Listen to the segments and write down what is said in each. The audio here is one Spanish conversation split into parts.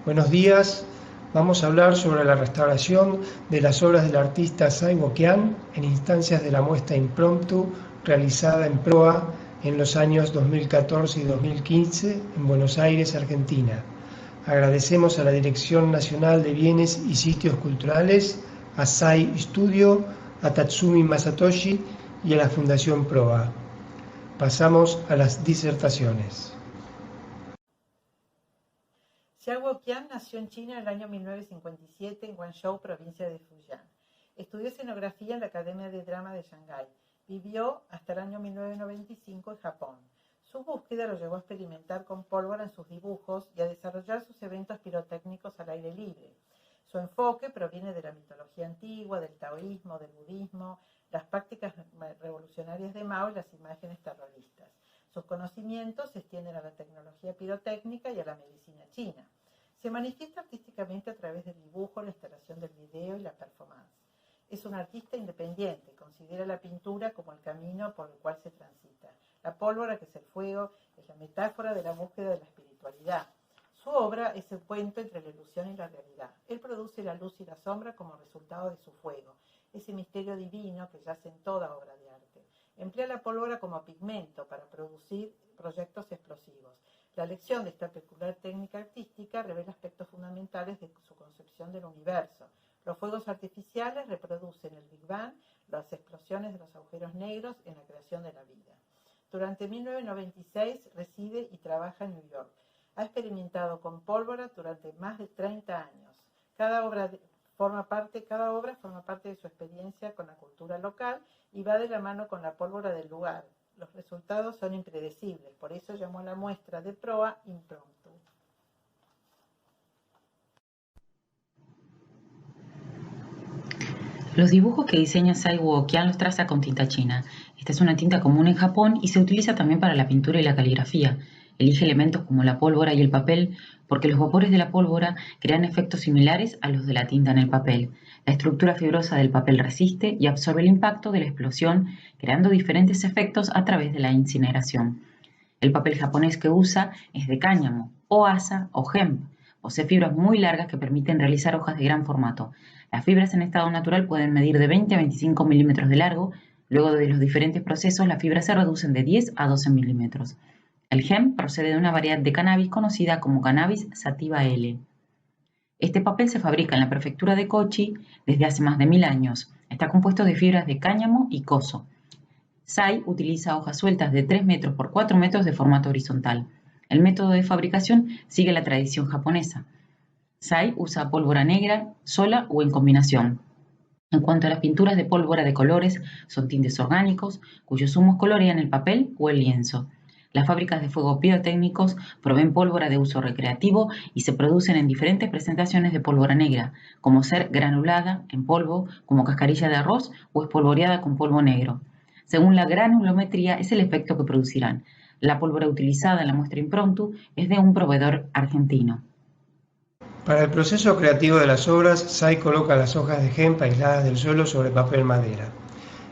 Buenos días, vamos a hablar sobre la restauración de las obras del artista Sai Wokian en instancias de la muestra Impromptu realizada en Proa en los años 2014 y 2015 en Buenos Aires, Argentina. Agradecemos a la Dirección Nacional de Bienes y Sitios Culturales, a Sai Studio, a Tatsumi Masatoshi y a la Fundación Proa. Pasamos a las disertaciones. Sai Wokian nació en China en el año 1957 en Guangzhou, provincia de Fujian. Estudió escenografía en la Academia de Drama de Shanghái. Vivió hasta el año 1995 en Japón. Su búsqueda lo llevó a experimentar con pólvora en sus dibujos y a desarrollar sus eventos pirotécnicos al aire libre. Su enfoque proviene de la mitología antigua, del taoísmo, del budismo, las prácticas revolucionarias de Mao y las imágenes terroristas. Sus conocimientos se extienden a la tecnología pirotécnica y a la medicina china. Se manifiesta artísticamente a través del dibujo, la instalación del video y la performance. Es un artista independiente, considera la pintura como el camino por el cual se transita. La pólvora, que es el fuego, es la metáfora de la búsqueda de la espiritualidad. Su obra es el puente entre la ilusión y la realidad. Él produce la luz y la sombra como resultado de su fuego, ese misterio divino que yace en toda obra de arte. Emplea la pólvora como pigmento para producir proyectos explosivos. La elección de esta peculiar técnica artística revela aspectos fundamentales de su concepción del universo. Los fuegos artificiales reproducen el Big Bang, las explosiones de los agujeros negros en la creación de la vida. Durante 1996 reside y trabaja en New York. Ha experimentado con pólvora durante más de 30 años. Cada obra forma parte de su experiencia con la cultura local y va de la mano con la pólvora del lugar. Los resultados son impredecibles, por eso llamó a la muestra de Proa Impromptu. Los dibujos que diseña Sai Wokian los traza con tinta china. Esta es una tinta común en Japón y se utiliza también para la pintura y la caligrafía. Elige elementos como la pólvora y el papel porque los vapores de la pólvora crean efectos similares a los de la tinta en el papel. La estructura fibrosa del papel resiste y absorbe el impacto de la explosión, creando diferentes efectos a través de la incineración. El papel japonés que usa es de cáñamo, o asa o hemp. Posee fibras muy largas que permiten realizar hojas de gran formato. Las fibras en estado natural pueden medir de 20 a 25 milímetros de largo. Luego de los diferentes procesos, las fibras se reducen de 10 a 12 milímetros. El hemp procede de una variedad de cannabis conocida como Cannabis sativa L. Este papel se fabrica en la prefectura de Kochi desde hace más de 1000 años. Está compuesto de fibras de cáñamo y koso. Sai utiliza hojas sueltas de 3 metros por 4 metros de formato horizontal. El método de fabricación sigue la tradición japonesa. Sai usa pólvora negra, sola o en combinación. En cuanto a las pinturas de pólvora de colores, son tintes orgánicos, cuyos zumos colorean el papel o el lienzo. Las fábricas de fuego pirotécnicos proveen pólvora de uso recreativo y se producen en diferentes presentaciones de pólvora negra, como ser granulada en polvo, como cascarilla de arroz o espolvoreada con polvo negro. Según la granulometría es el efecto que producirán. La pólvora utilizada en la muestra Impromptu es de un proveedor argentino. Para el proceso creativo de las obras, Sai coloca las hojas de hemp aisladas del suelo sobre papel madera.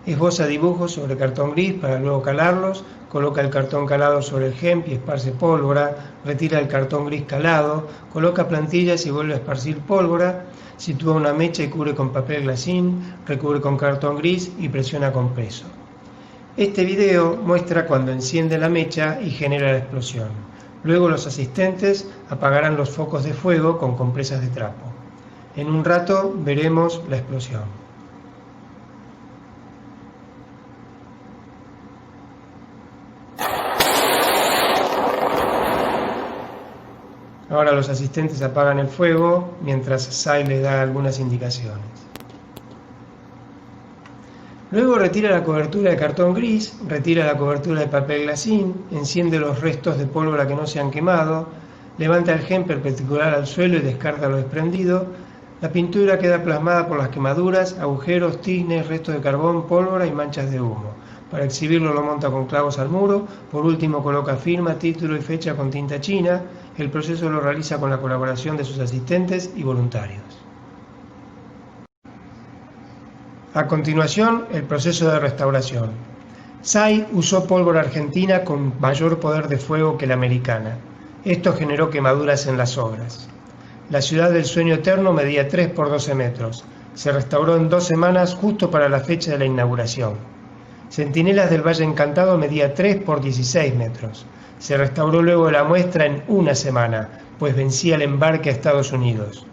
Esboza dibujos sobre cartón gris para luego calarlos, coloca el cartón calado sobre el hemp y esparce pólvora, retira el cartón gris calado, coloca plantillas y vuelve a esparcir pólvora, sitúa una mecha y cubre con papel glacín, recubre con cartón gris y presiona con peso. Este video muestra cuando enciende la mecha y genera la explosión. Luego los asistentes apagarán los focos de fuego con compresas de trapo. En un rato veremos la explosión. Ahora los asistentes apagan el fuego mientras Sai le da algunas indicaciones. Luego retira la cobertura de cartón gris, retira la cobertura de papel glacín, enciende los restos de pólvora que no se han quemado, levanta el hemp perpendicular al suelo y descarga lo desprendido. La pintura queda plasmada por las quemaduras, agujeros, tiznes, restos de carbón, pólvora y manchas de humo. Para exhibirlo lo monta con clavos al muro, por último coloca firma, título y fecha con tinta china. El proceso lo realiza con la colaboración de sus asistentes y voluntarios. A continuación, el proceso de restauración. Sai usó pólvora argentina con mayor poder de fuego que la americana. Esto generó quemaduras en las obras. La ciudad del sueño eterno medía 3 por 12 metros. Se restauró en 2 semanas justo para la fecha de la inauguración. Centinelas del Valle Encantado medía 3 por 16 metros. Se restauró luego la muestra en 1 semana, pues vencía el embarque a Estados Unidos.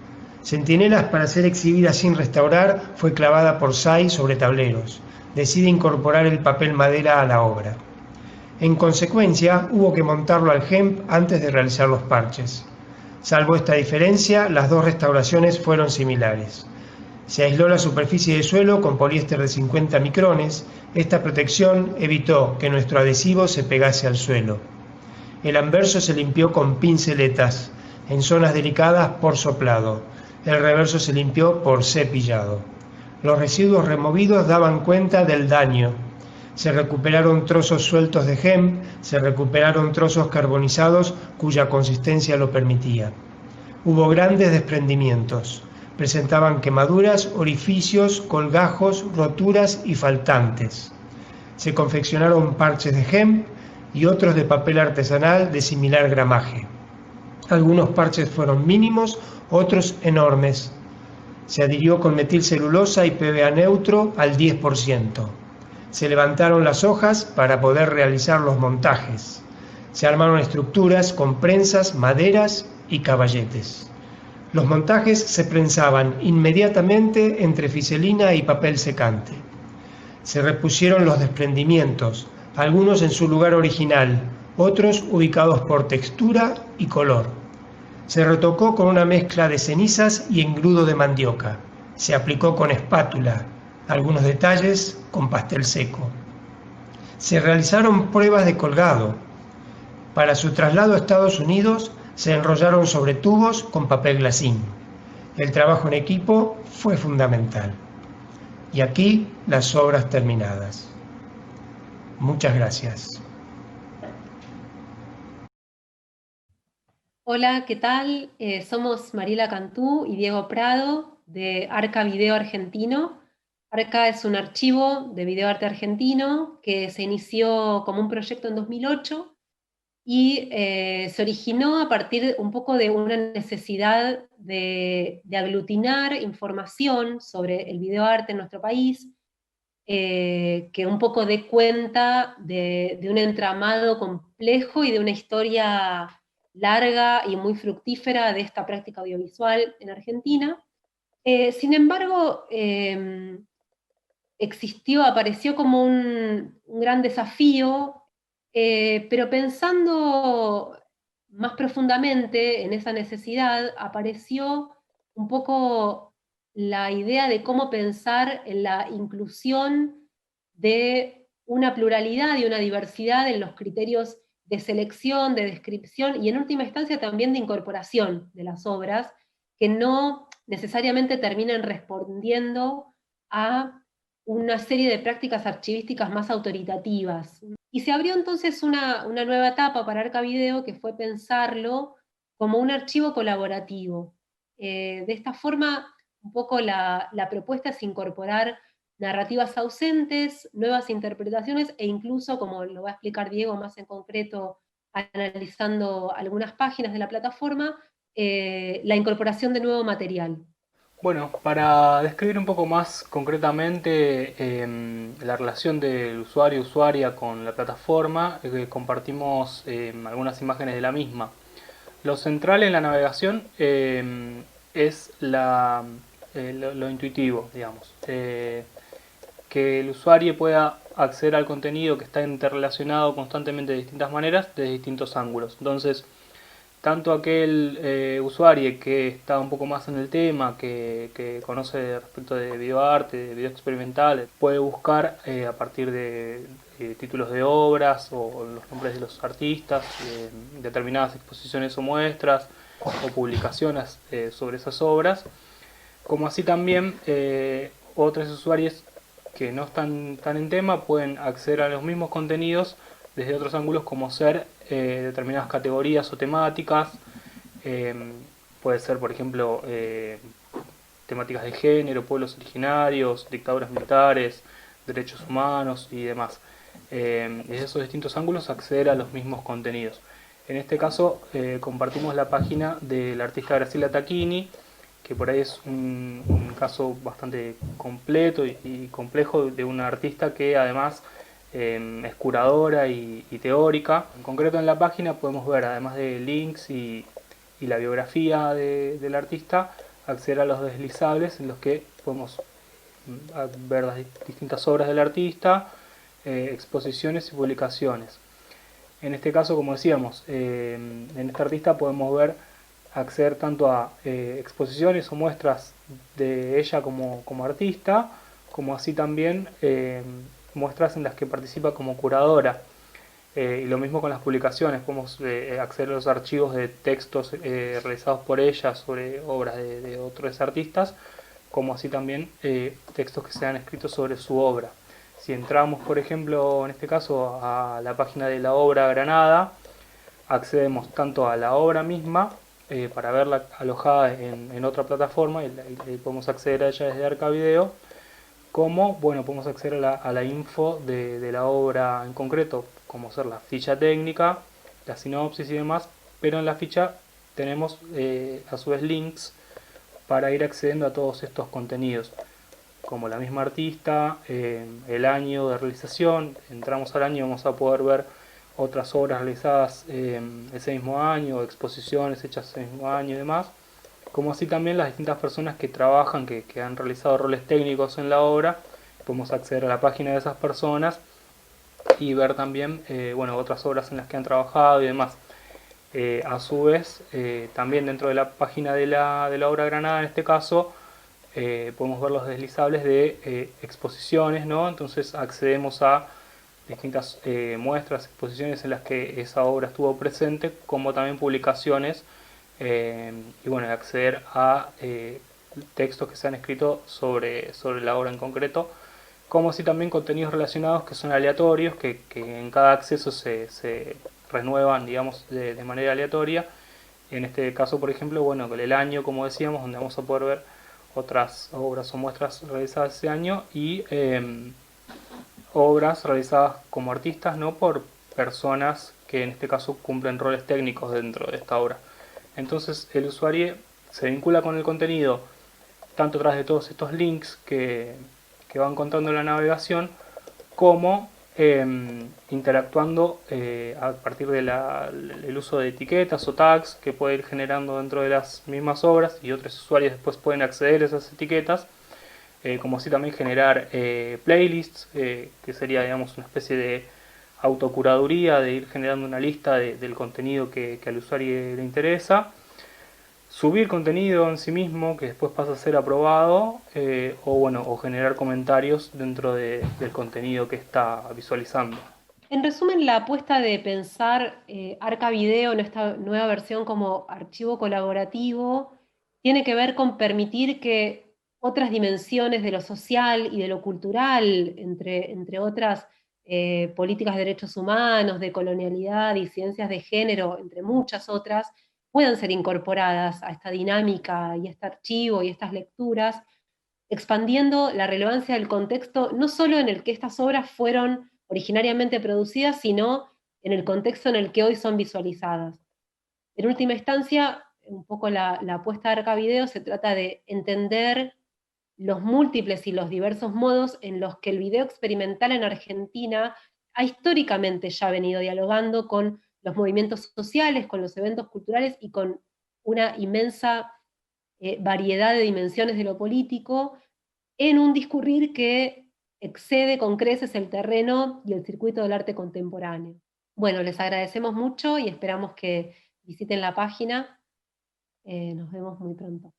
Centinelas, para ser exhibida sin restaurar, fue clavada por Say sobre tableros. Decide incorporar el papel madera a la obra. En consecuencia, hubo que montarlo al GEMP antes de realizar los parches. Salvo esta diferencia, las dos restauraciones fueron similares. Se aisló la superficie de suelo con poliéster de 50 micrones. Esta protección evitó que nuestro adhesivo se pegase al suelo. El anverso se limpió con pinceletas, en zonas delicadas por soplado. El reverso se limpió por cepillado. Los residuos removidos daban cuenta del daño. Se recuperaron trozos sueltos de GEMP, se recuperaron trozos carbonizados cuya consistencia lo permitía. Hubo grandes desprendimientos. Presentaban quemaduras, orificios, colgajos, roturas y faltantes. Se confeccionaron parches de GEMP y otros de papel artesanal de similar gramaje. Algunos parches fueron mínimos, otros enormes. Se adhirió con metilcelulosa y PVA neutro al 10%. Se levantaron las hojas para poder realizar los montajes. Se armaron estructuras con prensas, maderas y caballetes. Los montajes se prensaban inmediatamente entre fiselina y papel secante. Se repusieron los desprendimientos, algunos en su lugar original, otros ubicados por textura y color. Se retocó con una mezcla de cenizas y engrudo de mandioca. Se aplicó con espátula, algunos detalles con pastel seco. Se realizaron pruebas de colgado. Para su traslado a Estados Unidos se enrollaron sobre tubos con papel glacín. El trabajo en equipo fue fundamental. Y aquí las obras terminadas. Muchas gracias. Hola, ¿qué tal? Somos Mariela Cantú y Diego Prado de Arca Video Argentino. Arca es un archivo de videoarte argentino que se inició como un proyecto en 2008 y se originó a partir un poco de una necesidad de aglutinar información sobre el videoarte en nuestro país, que un poco dé cuenta de un entramado complejo y de una historia larga y muy fructífera de esta práctica audiovisual en Argentina. Sin embargo, apareció como un gran desafío, pero pensando más profundamente en esa necesidad, apareció un poco la idea de cómo pensar en la inclusión de una pluralidad y una diversidad en los criterios de selección, de descripción y en última instancia también de incorporación de las obras, que no necesariamente terminan respondiendo a una serie de prácticas archivísticas más autoritativas. Y se abrió entonces una nueva etapa para Arca Video, que fue pensarlo como un archivo colaborativo. De esta forma, un poco la propuesta es incorporar narrativas ausentes, nuevas interpretaciones e incluso, como lo va a explicar Diego más en concreto, analizando algunas páginas de la plataforma, la incorporación de nuevo material. Bueno, para describir un poco más concretamente la relación del usuario-usuaria con la plataforma, compartimos algunas imágenes de la misma. Lo central en la navegación es lo intuitivo, digamos. Que el usuario pueda acceder al contenido que está interrelacionado constantemente de distintas maneras, de distintos ángulos. Entonces, tanto aquel usuario que está un poco más en el tema, que conoce respecto de videoarte, de video experimental, puede buscar a partir de títulos de obras o los nombres de los artistas, determinadas exposiciones o muestras o publicaciones sobre esas obras, como así también otros usuarios que no están tan en tema pueden acceder a los mismos contenidos desde otros ángulos, como ser determinadas categorías o temáticas. Puede ser, por ejemplo, temáticas de género, pueblos originarios, dictaduras militares, derechos humanos y demás. Desde esos distintos ángulos acceder a los mismos contenidos. En este caso compartimos la página del artista Graciela Tacchini, que por ahí es un caso bastante completo y complejo de una artista que además es curadora y teórica. En concreto en la página podemos ver, además de links y la biografía del artista, acceder a los deslizables en los que podemos ver las distintas obras del artista, exposiciones y publicaciones. En este caso, como decíamos, en este artista podemos acceder tanto a exposiciones o muestras de ella como artista, como así también muestras en las que participa como curadora. Y lo mismo con las publicaciones, podemos acceder a los archivos de textos realizados por ella sobre obras de otros artistas, como así también textos que se han escrito sobre su obra. Si entramos, por ejemplo, en este caso a la página de la obra Granada, accedemos tanto a la obra misma para verla alojada en otra plataforma y podemos acceder a ella desde Arcavideo, como podemos acceder a la info de la obra en concreto, como ser la ficha técnica, la sinopsis y demás, pero en la ficha tenemos a su vez links para ir accediendo a todos estos contenidos, como la misma artista, el año de realización. Entramos al año y vamos a poder ver otras obras realizadas ese mismo año, exposiciones hechas ese mismo año y demás, como así también las distintas personas que trabajan, que han realizado roles técnicos en la obra. Podemos acceder a la página de esas personas y ver también otras obras en las que han trabajado y demás. A su vez, también dentro de la página de la obra Granada, en este caso, podemos ver los deslizables de exposiciones, ¿no? Entonces accedemos a distintas muestras, exposiciones en las que esa obra estuvo presente, como también publicaciones, y acceder a textos que se han escrito sobre la obra en concreto, como así también contenidos relacionados que son aleatorios, que en cada acceso se renuevan, digamos, de manera aleatoria. En este caso, por ejemplo, con el año, como decíamos, donde vamos a poder ver otras obras o muestras realizadas ese año y obras realizadas como artistas, no por personas que en este caso cumplen roles técnicos dentro de esta obra. Entonces el usuario se vincula con el contenido tanto a través de todos estos links que va encontrando en la navegación, como interactuando a partir del uso de etiquetas o tags que puede ir generando dentro de las mismas obras, y otros usuarios después pueden acceder a esas etiquetas, como así también generar playlists, que sería, digamos, una especie de autocuraduría, de ir generando una lista del contenido que al usuario le interesa, subir contenido en sí mismo que después pasa a ser aprobado, o generar comentarios dentro del contenido que está visualizando. En resumen, la apuesta de pensar Arcavideo en esta nueva versión como archivo colaborativo tiene que ver con permitir que otras dimensiones de lo social y de lo cultural, entre otras políticas de derechos humanos, de colonialidad y ciencias de género, entre muchas otras, puedan ser incorporadas a esta dinámica y a este archivo y estas lecturas, expandiendo la relevancia del contexto, no solo en el que estas obras fueron originariamente producidas, sino en el contexto en el que hoy son visualizadas. En última instancia, un poco la apuesta de Arcavideo se trata de entender los múltiples y los diversos modos en los que el video experimental en Argentina ha históricamente ya venido dialogando con los movimientos sociales, con los eventos culturales y con una inmensa variedad de dimensiones de lo político, en un discurrir que excede con creces el terreno y el circuito del arte contemporáneo. Bueno, les agradecemos mucho y esperamos que visiten la página. Nos vemos muy pronto.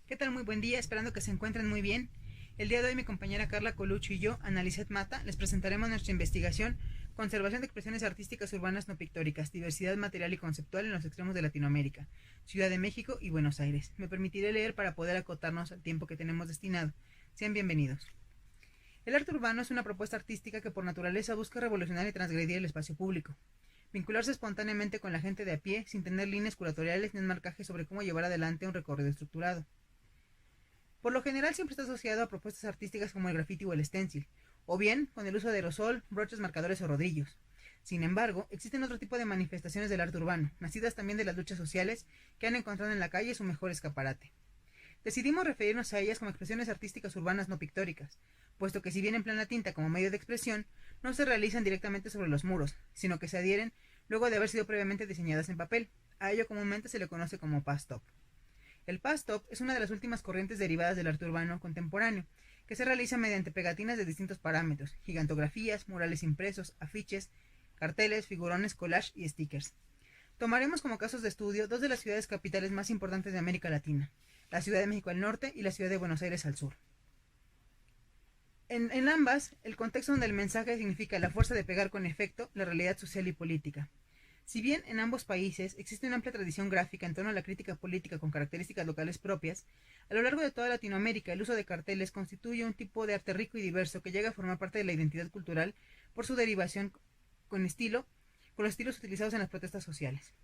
¿Qué tal? Muy buen día, esperando que se encuentren muy bien. El día de hoy mi compañera Carla Colucci y yo, Ana Lisset Mata, les presentaremos nuestra investigación Conservación de expresiones artísticas urbanas no pictóricas, diversidad material y conceptual en los extremos de Latinoamérica, Ciudad de México y Buenos Aires. Me permitiré leer para poder acotarnos al tiempo que tenemos destinado. Sean bienvenidos. El arte urbano es una propuesta artística que por naturaleza busca revolucionar y transgredir el espacio público, vincularse espontáneamente con la gente de a pie sin tener líneas curatoriales ni un marcaje sobre cómo llevar adelante un recorrido estructurado. Por lo general siempre está asociado a propuestas artísticas como el graffiti o el stencil, o bien con el uso de aerosol, broches, marcadores o rodillos. Sin embargo, existen otro tipo de manifestaciones del arte urbano, nacidas también de las luchas sociales, que han encontrado en la calle su mejor escaparate. Decidimos referirnos a ellas como expresiones artísticas urbanas no pictóricas, puesto que si bien emplean la tinta como medio de expresión, no se realizan directamente sobre los muros, sino que se adhieren luego de haber sido previamente diseñadas en papel. A ello comúnmente se le conoce como pastel. El pastel es una de las últimas corrientes derivadas del arte urbano contemporáneo, que se realiza mediante pegatinas de distintos parámetros, gigantografías, murales impresos, afiches, carteles, figurones, collage y stickers. Tomaremos como casos de estudio dos de las ciudades capitales más importantes de América Latina, la Ciudad de México al norte y la Ciudad de Buenos Aires al sur. En ambas, el contexto donde el mensaje significa la fuerza de pegar con efecto la realidad social y política. Si bien en ambos países existe una amplia tradición gráfica en torno a la crítica política con características locales propias, a lo largo de toda Latinoamérica el uso de carteles constituye un tipo de arte rico y diverso que llega a formar parte de la identidad cultural por su derivación con los estilos utilizados en las protestas sociales.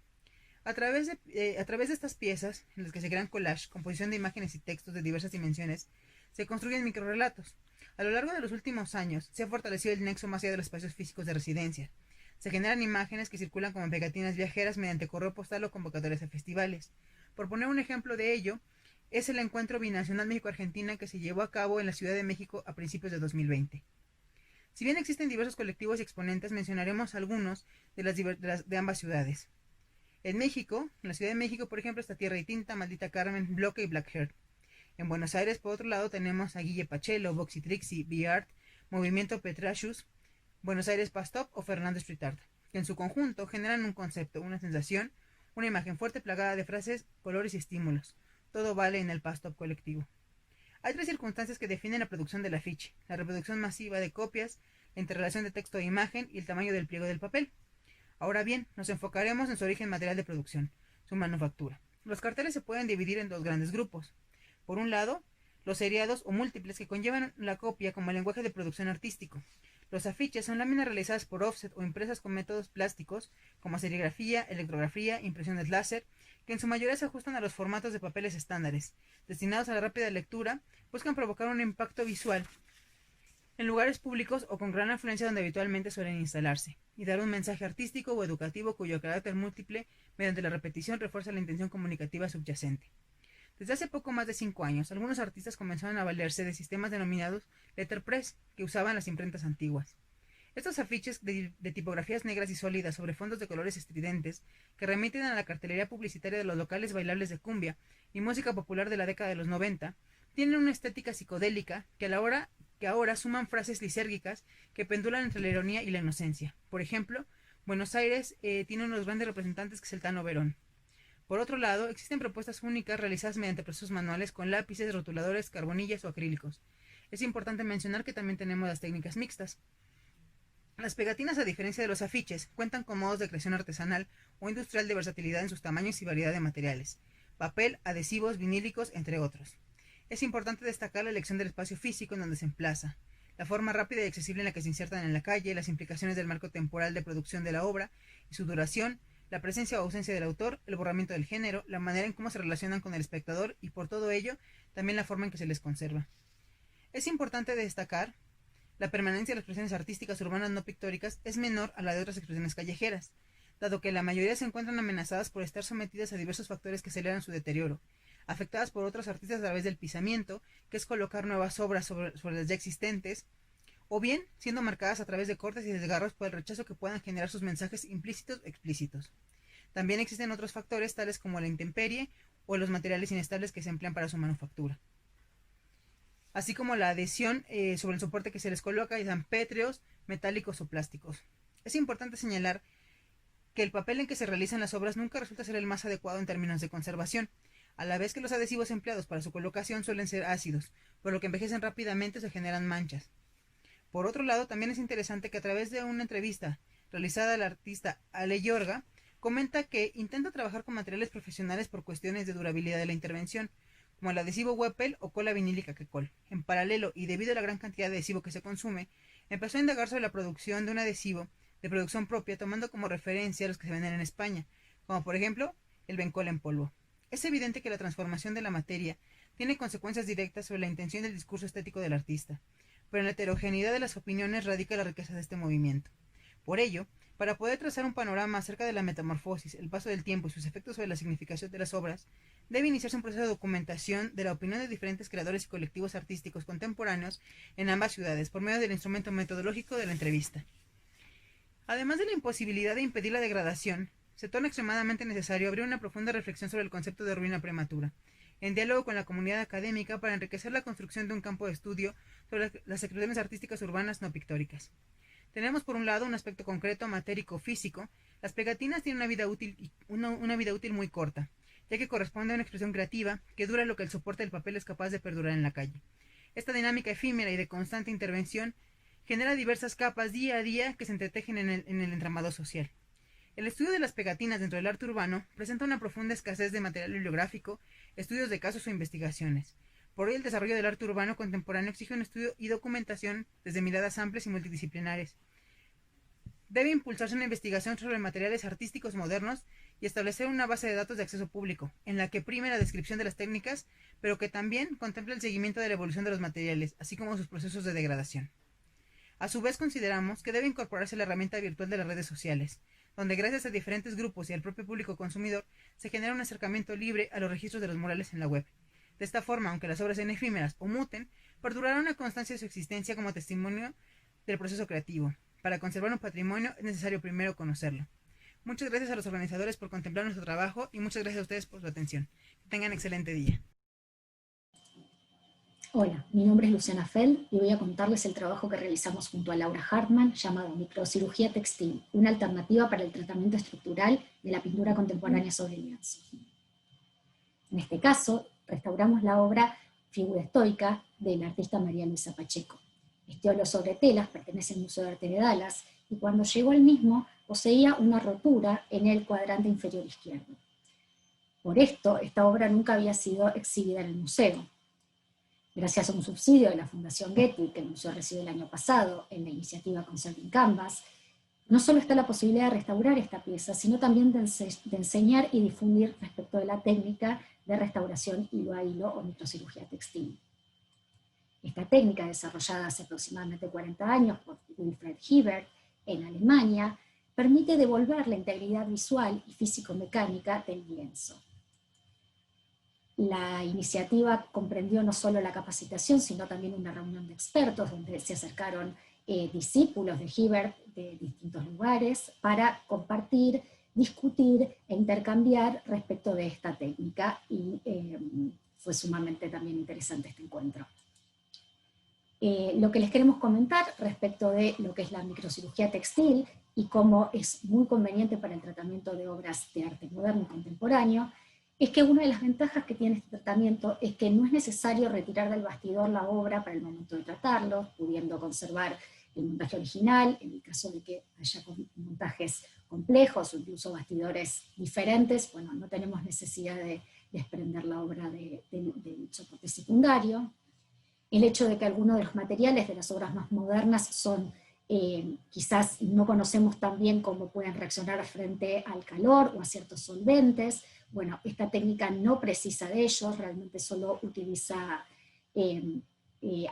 A través de estas piezas, en las que se crean collage, composición de imágenes y textos de diversas dimensiones, se construyen microrrelatos. A lo largo de los últimos años, se ha fortalecido el nexo más allá de los espacios físicos de residencia. Se generan imágenes que circulan como pegatinas viajeras mediante correo postal o convocatorias a festivales. Por poner un ejemplo de ello, es el encuentro binacional México-Argentina que se llevó a cabo en la Ciudad de México a principios de 2020. Si bien existen diversos colectivos y exponentes, mencionaremos algunos de ambas ciudades. En México, en la Ciudad de México, por ejemplo, está Tierra y Tinta, Maldita Carmen, Bloque y Black Heart. En Buenos Aires, por otro lado, tenemos a Guille Pachelo, Boxy Trixie, B-Art, Movimiento Petrashus, Buenos Aires Pastop o Fernando Street Art, que en su conjunto generan un concepto, una sensación, una imagen fuerte plagada de frases, colores y estímulos. Todo vale en el Pastop colectivo. Hay tres circunstancias que definen la producción del afiche: la reproducción masiva de copias, la interrelación de texto e imagen y el tamaño del pliego del papel. Ahora bien, nos enfocaremos en su origen material de producción, su manufactura. Los carteles se pueden dividir en dos grandes grupos. Por un lado, los seriados o múltiples que conllevan la copia como lenguaje de producción artístico. Los afiches son láminas realizadas por offset o impresas con métodos plásticos como serigrafía, electrografía, impresiones láser, que en su mayoría se ajustan a los formatos de papeles estándares. Destinados a la rápida lectura, buscan provocar un impacto visual en lugares públicos o con gran afluencia donde habitualmente suelen instalarse, y dar un mensaje artístico o educativo cuyo carácter múltiple, mediante la repetición, refuerza la intención comunicativa subyacente. Desde hace poco más de 5 años, algunos artistas comenzaron a valerse de sistemas denominados letterpress que usaban las imprentas antiguas. Estos afiches de tipografías negras y sólidas sobre fondos de colores estridentes que remiten a la cartelería publicitaria de los locales bailables de cumbia y música popular de la década de los 90, tienen una estética psicodélica que ahora suman frases lisérgicas que pendulan entre la ironía y la inocencia. Por ejemplo, Buenos Aires tiene unos grandes representantes que es el Tano Verón. Por otro lado, existen propuestas únicas realizadas mediante procesos manuales con lápices, rotuladores, carbonillas o acrílicos. Es importante mencionar que también tenemos las técnicas mixtas. Las pegatinas, a diferencia de los afiches, cuentan con modos de creación artesanal o industrial de versatilidad en sus tamaños y variedad de materiales: papel, adhesivos, vinílicos, entre otros. Es importante destacar la elección del espacio físico en donde se emplaza, la forma rápida y accesible en la que se insertan en la calle, las implicaciones del marco temporal de producción de la obra y su duración, la presencia o ausencia del autor, el borramiento del género, la manera en cómo se relacionan con el espectador y, por todo ello, también la forma en que se les conserva. Es importante destacar la permanencia de las expresiones artísticas urbanas no pictóricas es menor a la de otras expresiones callejeras, dado que la mayoría se encuentran amenazadas por estar sometidas a diversos factores que aceleran su deterioro, afectadas por otros artistas a través del pisamiento, que es colocar nuevas obras sobre las ya existentes, o bien siendo marcadas a través de cortes y desgarros por el rechazo que puedan generar sus mensajes implícitos o explícitos. También existen otros factores tales como la intemperie o los materiales inestables que se emplean para su manufactura, así como la adhesión sobre el soporte que se les coloca, ya sean pétreos, metálicos o plásticos. Es importante señalar que el papel en que se realizan las obras nunca resulta ser el más adecuado en términos de conservación, a la vez que los adhesivos empleados para su colocación suelen ser ácidos, por lo que envejecen rápidamente o se generan manchas. Por otro lado, también es interesante que a través de una entrevista realizada al artista Ale Yorga, comenta que intenta trabajar con materiales profesionales por cuestiones de durabilidad de la intervención, como el adhesivo Weppel o cola vinílica Kekol. En paralelo, y debido a la gran cantidad de adhesivo que se consume, empezó a indagar sobre la producción de un adhesivo de producción propia, tomando como referencia los que se venden en España, como por ejemplo el Bencol en polvo. Es evidente que la transformación de la materia tiene consecuencias directas sobre la intención del discurso estético del artista, pero en la heterogeneidad de las opiniones radica la riqueza de este movimiento. Por ello, Para poder trazar un panorama acerca de la metamorfosis, el paso del tiempo y sus efectos sobre la significación de las obras, debe iniciarse un proceso de documentación de la opinión de diferentes creadores y colectivos artísticos contemporáneos en ambas ciudades, por medio del instrumento metodológico de la entrevista. Además de la imposibilidad de impedir la degradación, se torna extremadamente necesario abrir una profunda reflexión sobre el concepto de ruina prematura, en diálogo con la comunidad académica para enriquecer la construcción de un campo de estudio sobre las expresiones artísticas urbanas no pictóricas. Tenemos por un lado un aspecto concreto, matérico-físico. Las pegatinas tienen una vida útil muy corta, ya que corresponde a una expresión creativa que dura lo que el soporte del papel es capaz de perdurar en la calle. Esta dinámica efímera y de constante intervención genera diversas capas día a día que se entretejen en el entramado social. El estudio de las pegatinas dentro del arte urbano presenta una profunda escasez de material bibliográfico, estudios de casos o investigaciones. Por ello, el desarrollo del arte urbano contemporáneo exige un estudio y documentación desde miradas amplias y multidisciplinares. Debe impulsarse una investigación sobre materiales artísticos modernos y establecer una base de datos de acceso público, en la que prime la descripción de las técnicas, pero que también contemple el seguimiento de la evolución de los materiales, así como sus procesos de degradación. A su vez, consideramos que debe incorporarse la herramienta virtual de las redes sociales, donde gracias a diferentes grupos y al propio público consumidor se genera un acercamiento libre a los registros de los murales en la web. De esta forma, aunque las obras sean efímeras o muten, perdurará una constancia de su existencia como testimonio del proceso creativo. Para conservar un patrimonio es necesario primero conocerlo. Muchas gracias a los organizadores por contemplar nuestro trabajo y muchas gracias a ustedes por su atención. Que tengan excelente día. Hola, mi nombre es Luciana Feld y voy a contarles el trabajo que realizamos junto a Laura Hartman llamado Microcirugía Textil, una alternativa para el tratamiento estructural de la pintura contemporánea sobre lienzo. En este caso, restauramos la obra Figura estoica del artista María Luisa Pacheco. Este óleo sobre telas pertenece al Museo de Arte de Dallas y cuando llegó el mismo poseía una rotura en el cuadrante inferior izquierdo. Por esto, esta obra nunca había sido exhibida en el museo. Gracias a un subsidio de la Fundación Getty, que el museo recibió el año pasado en la iniciativa Conserving Canvas, no solo está la posibilidad de restaurar esta pieza, sino también de enseñar y difundir respecto de la técnica de restauración hilo a hilo o microcirugía textil. Esta técnica, desarrollada hace aproximadamente 40 años por Wilfried Hebert en Alemania, permite devolver la integridad visual y físico-mecánica del lienzo. La iniciativa comprendió no solo la capacitación, sino también una reunión de expertos donde se acercaron discípulos de Hebert de distintos lugares para compartir, discutir e intercambiar respecto de esta técnica y fue sumamente también interesante este encuentro. Lo que les queremos comentar respecto de lo que es la microcirugía textil y cómo es muy conveniente para el tratamiento de obras de arte moderno y contemporáneo, es que una de las ventajas que tiene este tratamiento es que no es necesario retirar del bastidor la obra para el momento de tratarlo, pudiendo conservar el montaje original, en el caso de que haya montajes complejos o incluso bastidores diferentes, bueno, no tenemos necesidad de desprender la obra del soporte secundario. El hecho de que algunos de los materiales de las obras más modernas son, quizás no conocemos tan bien cómo pueden reaccionar frente al calor o a ciertos solventes. Bueno, esta técnica no precisa de ellos, realmente solo utiliza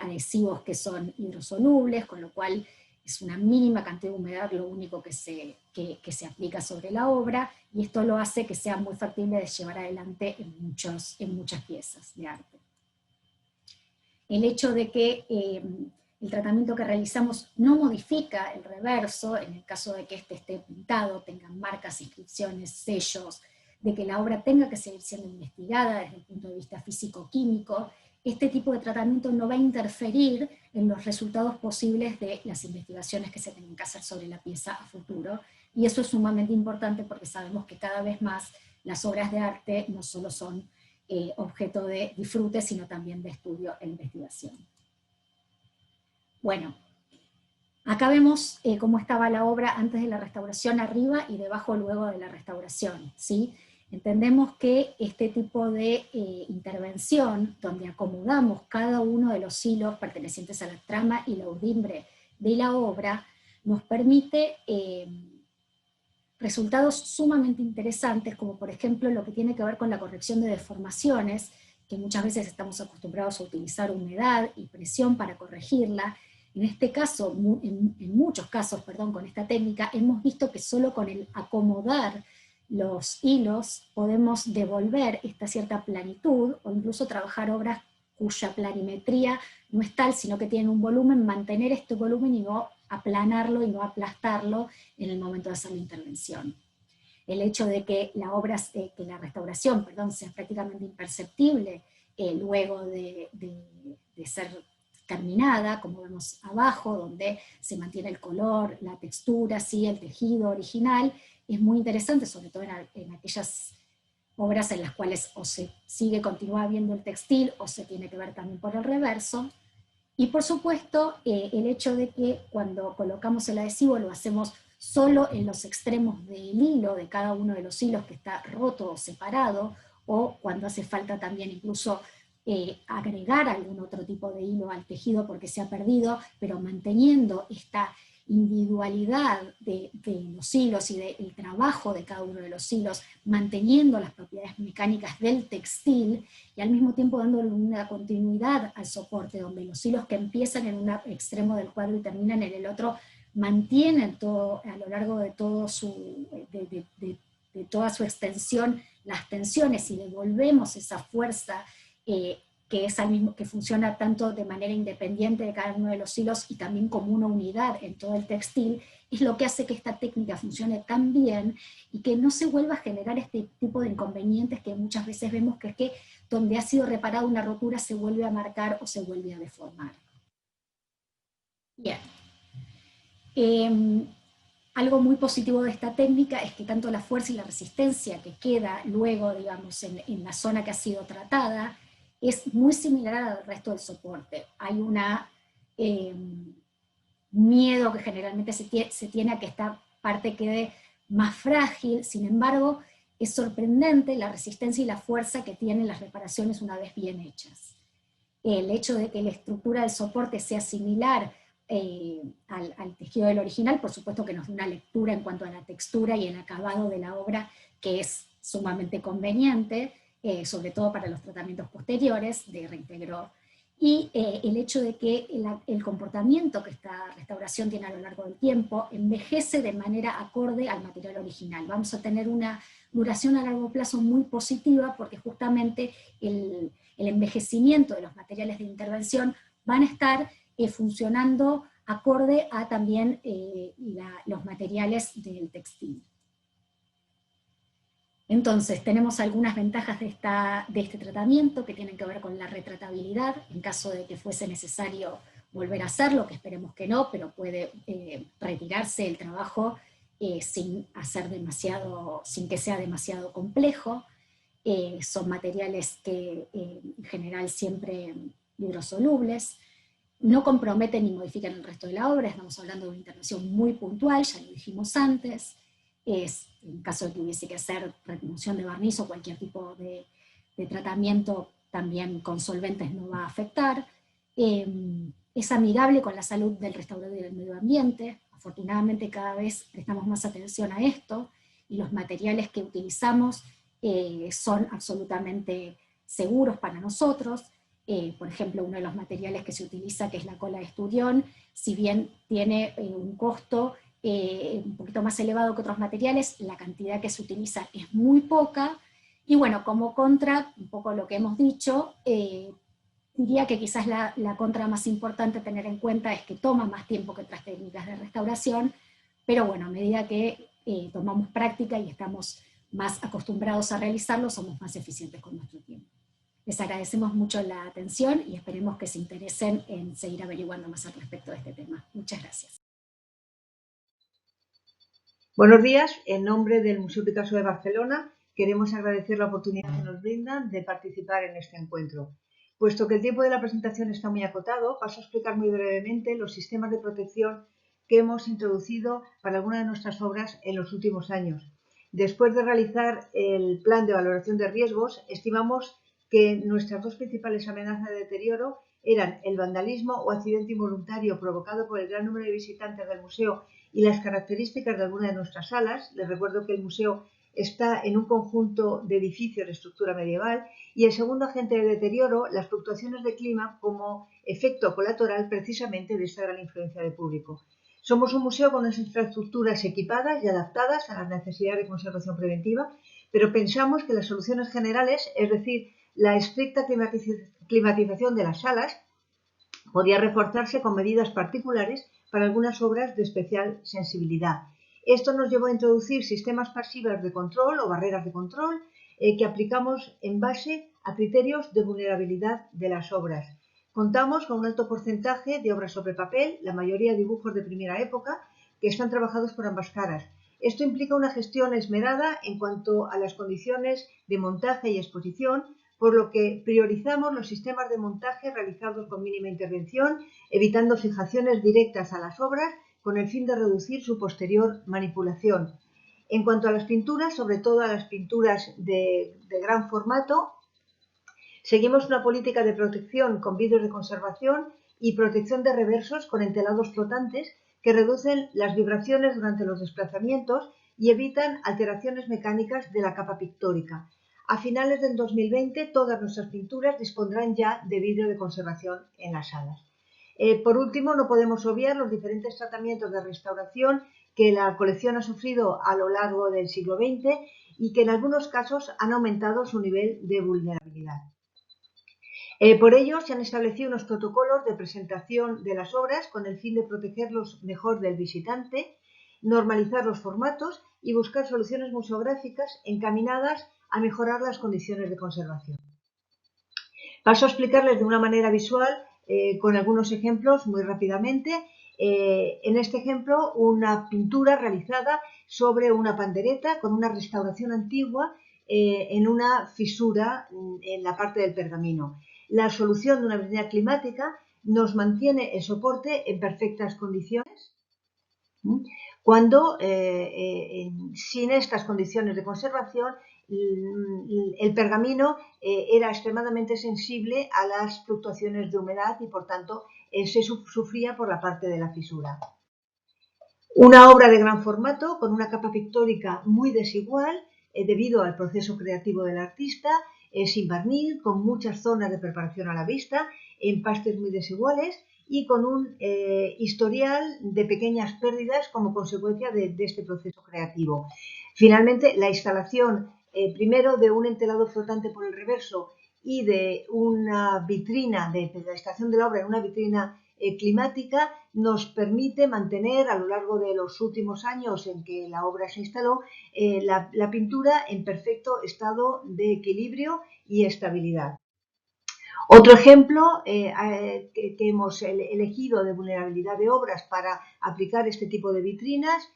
adhesivos que son hidrosolubles, con lo cual es una mínima cantidad de humedad lo único que se aplica sobre la obra, y esto lo hace que sea muy factible de llevar adelante en muchas piezas de arte. El hecho de que el tratamiento que realizamos no modifica el reverso, en el caso de que este esté pintado, tenga marcas, inscripciones, sellos, de que la obra tenga que seguir siendo investigada desde el punto de vista físico-químico, este tipo de tratamiento no va a interferir en los resultados posibles de las investigaciones que se tienen que hacer sobre la pieza a futuro, y eso es sumamente importante porque sabemos que cada vez más las obras de arte no solo son objeto de disfrute, sino también de estudio e investigación. Bueno, acá vemos cómo estaba la obra antes de la restauración arriba y debajo luego de la restauración, ¿sí? Entendemos que este tipo de intervención, donde acomodamos cada uno de los hilos pertenecientes a la trama y la urdimbre de la obra, nos permite resultados sumamente interesantes, como por ejemplo lo que tiene que ver con la corrección de deformaciones, que muchas veces estamos acostumbrados a utilizar humedad y presión para corregirla, En este caso, en muchos casos, perdón, con esta técnica, hemos visto que solo con el acomodar los hilos podemos devolver esta cierta planitud o incluso trabajar obras cuya planimetría no es tal, sino que tienen un volumen, mantener este volumen y no aplanarlo y no aplastarlo en el momento de hacer la intervención. El hecho de que la obra, que la restauración, perdón, sea prácticamente imperceptible luego de ser terminada, como vemos abajo, donde se mantiene el color, la textura, sí, el tejido original, es muy interesante, sobre todo en aquellas obras en las cuales o se continúa viendo el textil o se tiene que ver también por el reverso. Y por supuesto, el hecho de que cuando colocamos el adhesivo lo hacemos solo en los extremos del hilo, de cada uno de los hilos que está roto o separado, o cuando hace falta también incluso agregar algún otro tipo de hilo al tejido porque se ha perdido, pero manteniendo esta individualidad de los hilos y del trabajo de cada uno de los hilos, manteniendo las propiedades mecánicas del textil y al mismo tiempo dándole una continuidad al soporte, donde los hilos que empiezan en un extremo del cuadro y terminan en el otro, mantienen todo, a lo largo de, todo de toda su extensión las tensiones y devolvemos esa fuerza que es al mismo, que funciona tanto de manera independiente de cada uno de los hilos y también como una unidad en todo el textil, es lo que hace que esta técnica funcione tan bien y que no se vuelva a generar este tipo de inconvenientes que muchas veces vemos, que es que donde ha sido reparada una rotura se vuelve a marcar o se vuelve a deformar. Bien. Algo muy positivo de esta técnica es que tanto la fuerza y la resistencia que queda luego, digamos, en la zona que ha sido tratada, es muy similar al resto del soporte. Hay miedo que generalmente se tiene a que esta parte quede más frágil, sin embargo, es sorprendente la resistencia y la fuerza que tienen las reparaciones una vez bien hechas. El hecho de que la estructura del soporte sea similar al tejido del original, por supuesto que nos da una lectura en cuanto a la textura y el acabado de la obra que es sumamente conveniente, sobre todo para los tratamientos posteriores de reintegro. Y el hecho de que el comportamiento que esta restauración tiene a lo largo del tiempo envejece de manera acorde al material original. Vamos a tener una duración a largo plazo muy positiva porque justamente el envejecimiento de los materiales de intervención van a estar funcionando acorde a también los materiales del textil. Entonces, tenemos algunas ventajas de este tratamiento que tienen que ver con la retratabilidad, en caso de que fuese necesario volver a hacerlo, que esperemos que no, pero puede retirarse el trabajo sin que sea demasiado complejo. Son materiales que en general siempre hidrosolubles, no comprometen ni modifican el resto de la obra, estamos hablando de una intervención muy puntual, ya lo dijimos antes, en caso de que hubiese que hacer remoción de barniz o cualquier tipo de tratamiento, también con solventes no va a afectar. Es amigable con la salud del restaurador y del medio ambiente, afortunadamente cada vez prestamos más atención a esto, y los materiales que utilizamos son absolutamente seguros para nosotros. Por ejemplo, uno de los materiales que se utiliza, que es la cola de esturión, si bien tiene un costo un poquito más elevado que otros materiales, la cantidad que se utiliza es muy poca, y bueno, como contra, un poco lo que hemos dicho, diría que quizás la contra más importante a tener en cuenta es que toma más tiempo que otras técnicas de restauración, pero bueno, a medida que tomamos práctica y estamos más acostumbrados a realizarlo, somos más eficientes con nuestro tiempo. Les agradecemos mucho la atención y esperemos que se interesen en seguir averiguando más al respecto de este tema. Muchas gracias. Buenos días, en nombre del Museo Picasso de Barcelona queremos agradecer la oportunidad que nos brindan de participar en este encuentro. Puesto que el tiempo de la presentación está muy acotado, paso a explicar muy brevemente los sistemas de protección que hemos introducido para algunas de nuestras obras en los últimos años. Después de realizar el plan de valoración de riesgos, estimamos que nuestras dos principales amenazas de deterioro eran el vandalismo o accidente involuntario provocado por el gran número de visitantes del museo y las características de algunas de nuestras salas. Les recuerdo que el museo está en un conjunto de edificios de estructura medieval y el segundo agente de deterioro, las fluctuaciones de clima como efecto colateral precisamente de esta gran influencia del público. Somos un museo con unas infraestructuras equipadas y adaptadas a las necesidades de conservación preventiva, pero pensamos que las soluciones generales, es decir, la estricta climatización de las salas, podía reforzarse con medidas particulares para algunas obras de especial sensibilidad. Esto nos llevó a introducir sistemas pasivos de control o barreras de control que aplicamos en base a criterios de vulnerabilidad de las obras. Contamos con un alto porcentaje de obras sobre papel, la mayoría dibujos de primera época, que están trabajados por ambas caras. Esto implica una gestión esmerada en cuanto a las condiciones de montaje y exposición, por lo que priorizamos los sistemas de montaje realizados con mínima intervención, evitando fijaciones directas a las obras con el fin de reducir su posterior manipulación. En cuanto a las pinturas, sobre todo a las pinturas de gran formato, seguimos una política de protección con vidrios de conservación y protección de reversos con entelados flotantes que reducen las vibraciones durante los desplazamientos y evitan alteraciones mecánicas de la capa pictórica. A finales del 2020, todas nuestras pinturas dispondrán ya de vidrio de conservación en las salas. Por último, no podemos obviar los diferentes tratamientos de restauración que la colección ha sufrido a lo largo del siglo XX y que en algunos casos han aumentado su nivel de vulnerabilidad. Por ello, se han establecido unos protocolos de presentación de las obras con el fin de protegerlos mejor del visitante, normalizar los formatos y buscar soluciones museográficas encaminadas a mejorar las condiciones de conservación. Paso a explicarles de una manera visual con algunos ejemplos muy rápidamente. En este ejemplo, una pintura realizada sobre una pandereta con una restauración antigua en una fisura en la parte del pergamino. La solución de una vitrina climática nos mantiene el soporte en perfectas condiciones, cuando sin estas condiciones de conservación el pergamino era extremadamente sensible a las fluctuaciones de humedad y por tanto se sufría por la parte de la fisura. Una obra de gran formato con una capa pictórica muy desigual debido al proceso creativo del artista, sin barniz, con muchas zonas de preparación a la vista, empastes muy desiguales y con un historial de pequeñas pérdidas como consecuencia de este proceso creativo. Finalmente, la instalación primero de un entelado flotante por el reverso y de una vitrina, de la instalación de la obra en una vitrina climática, nos permite mantener a lo largo de los últimos años en que la obra se instaló la pintura en perfecto estado de equilibrio y estabilidad. Otro ejemplo que hemos elegido de vulnerabilidad de obras para aplicar este tipo de vitrinas,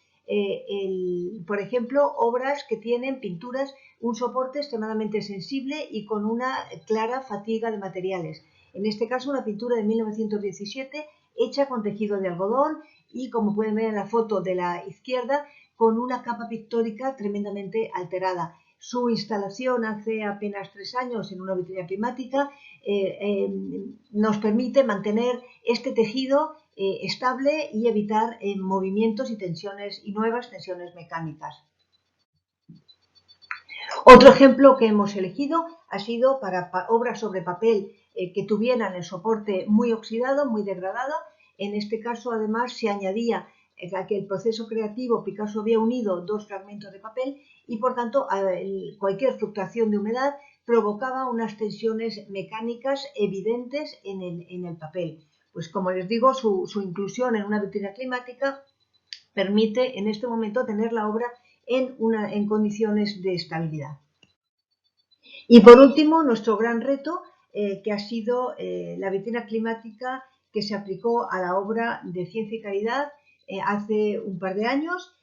por ejemplo, obras que tienen pinturas, un soporte extremadamente sensible y con una clara fatiga de materiales. En este caso, una pintura de 1917 hecha con tejido de algodón y, como pueden ver en la foto de la izquierda, con una capa pictórica tremendamente alterada. Su instalación hace apenas 3 años en una vitrina climática nos permite mantener este tejido estable y evitar movimientos y tensiones y nuevas tensiones mecánicas. Otro ejemplo que hemos elegido ha sido para obras sobre papel que tuvieran el soporte muy oxidado, muy degradado. En este caso, además, se añadía a que el proceso creativo Picasso había unido 2 fragmentos de papel y, por tanto, cualquier fluctuación de humedad provocaba unas tensiones mecánicas evidentes en el papel. Pues, como les digo, su inclusión en una vitrina climática permite en este momento tener la obra en condiciones de estabilidad. Y por último, nuestro gran reto, que ha sido la vitrina climática que se aplicó a la obra de Ciencia y Caridad hace un par de años.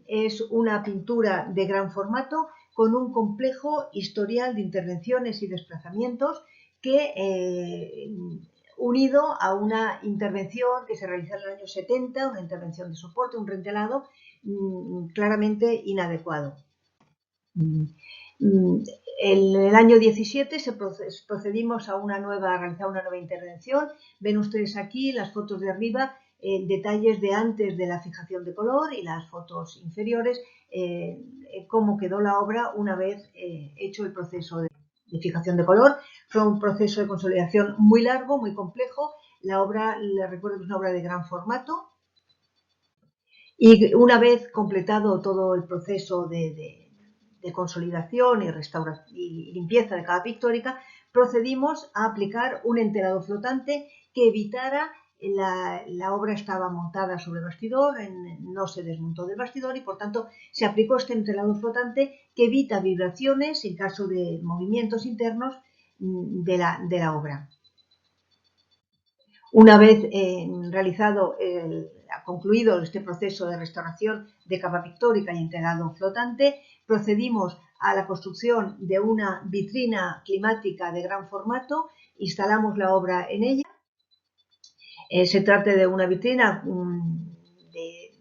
Es una pintura de gran formato con un complejo historial de intervenciones y desplazamientos que, unido a una intervención que se realizó en el año 70, una intervención de soporte, un rentelado claramente inadecuado. En el año 17 procedimos a realizar una nueva intervención. Ven ustedes aquí las fotos de arriba, detalles de antes de la fijación de color y las fotos inferiores, cómo quedó la obra una vez hecho el proceso de fijación de color. Fue un proceso de consolidación muy largo, muy complejo. La obra, les recuerdo que es una obra de gran formato. Y una vez completado todo el proceso de consolidación y restauración y limpieza de capa pictórica, procedimos a aplicar un enterado flotante que evitara, la obra estaba montada sobre el bastidor, no se desmontó del bastidor y por tanto se aplicó este enterado flotante que evita vibraciones en caso de movimientos internos de la obra. Una vez concluido este proceso de restauración de capa pictórica y enterado flotante, procedimos a la construcción de una vitrina climática de gran formato, instalamos la obra en ella. Se trata de una vitrina de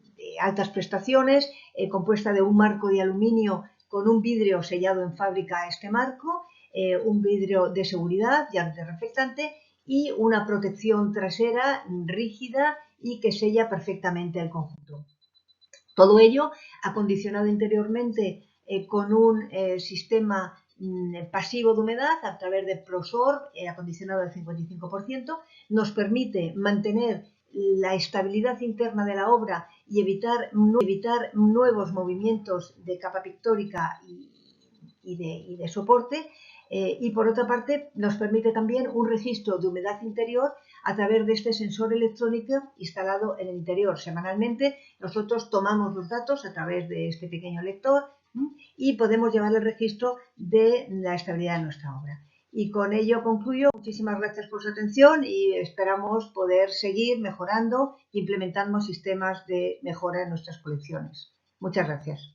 altas prestaciones, compuesta de un marco de aluminio con un vidrio sellado en fábrica a este marco, un vidrio de seguridad y antirreflectante y una protección trasera rígida y que sella perfectamente el conjunto. Todo ello acondicionado interiormente con un sistema pasivo de humedad a través de Prosor, acondicionado al 55%, nos permite mantener la estabilidad interna de la obra y evitar nuevos movimientos de capa pictórica y de soporte. Y por otra parte nos permite también un registro de humedad interior a través de este sensor electrónico instalado en el interior. Semanalmente nosotros tomamos los datos a través de este pequeño lector y podemos llevar el registro de la estabilidad de nuestra obra. Y con ello concluyo. Muchísimas gracias por su atención y esperamos poder seguir mejorando e implementando sistemas de mejora en nuestras colecciones. Muchas gracias.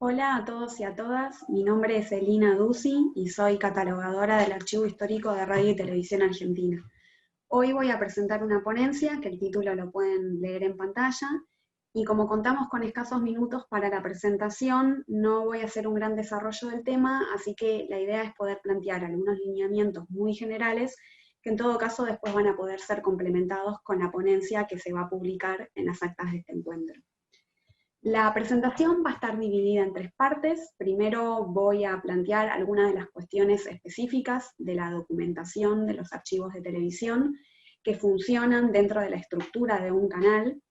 Hola a todos y a todas, mi nombre es Elina Dusi y soy catalogadora del Archivo Histórico de Radio y Televisión Argentina. Hoy voy a presentar una ponencia, que el título lo pueden leer en pantalla, y como contamos con escasos minutos para la presentación, no voy a hacer un gran desarrollo del tema, así que la idea es poder plantear algunos lineamientos muy generales, que en todo caso después van a poder ser complementados con la ponencia que se va a publicar en las actas de este encuentro. La presentación va a estar dividida en tres partes. Primero voy a plantear algunas de las cuestiones específicas de la documentación de los archivos de televisión que funcionan dentro de la estructura de un canal.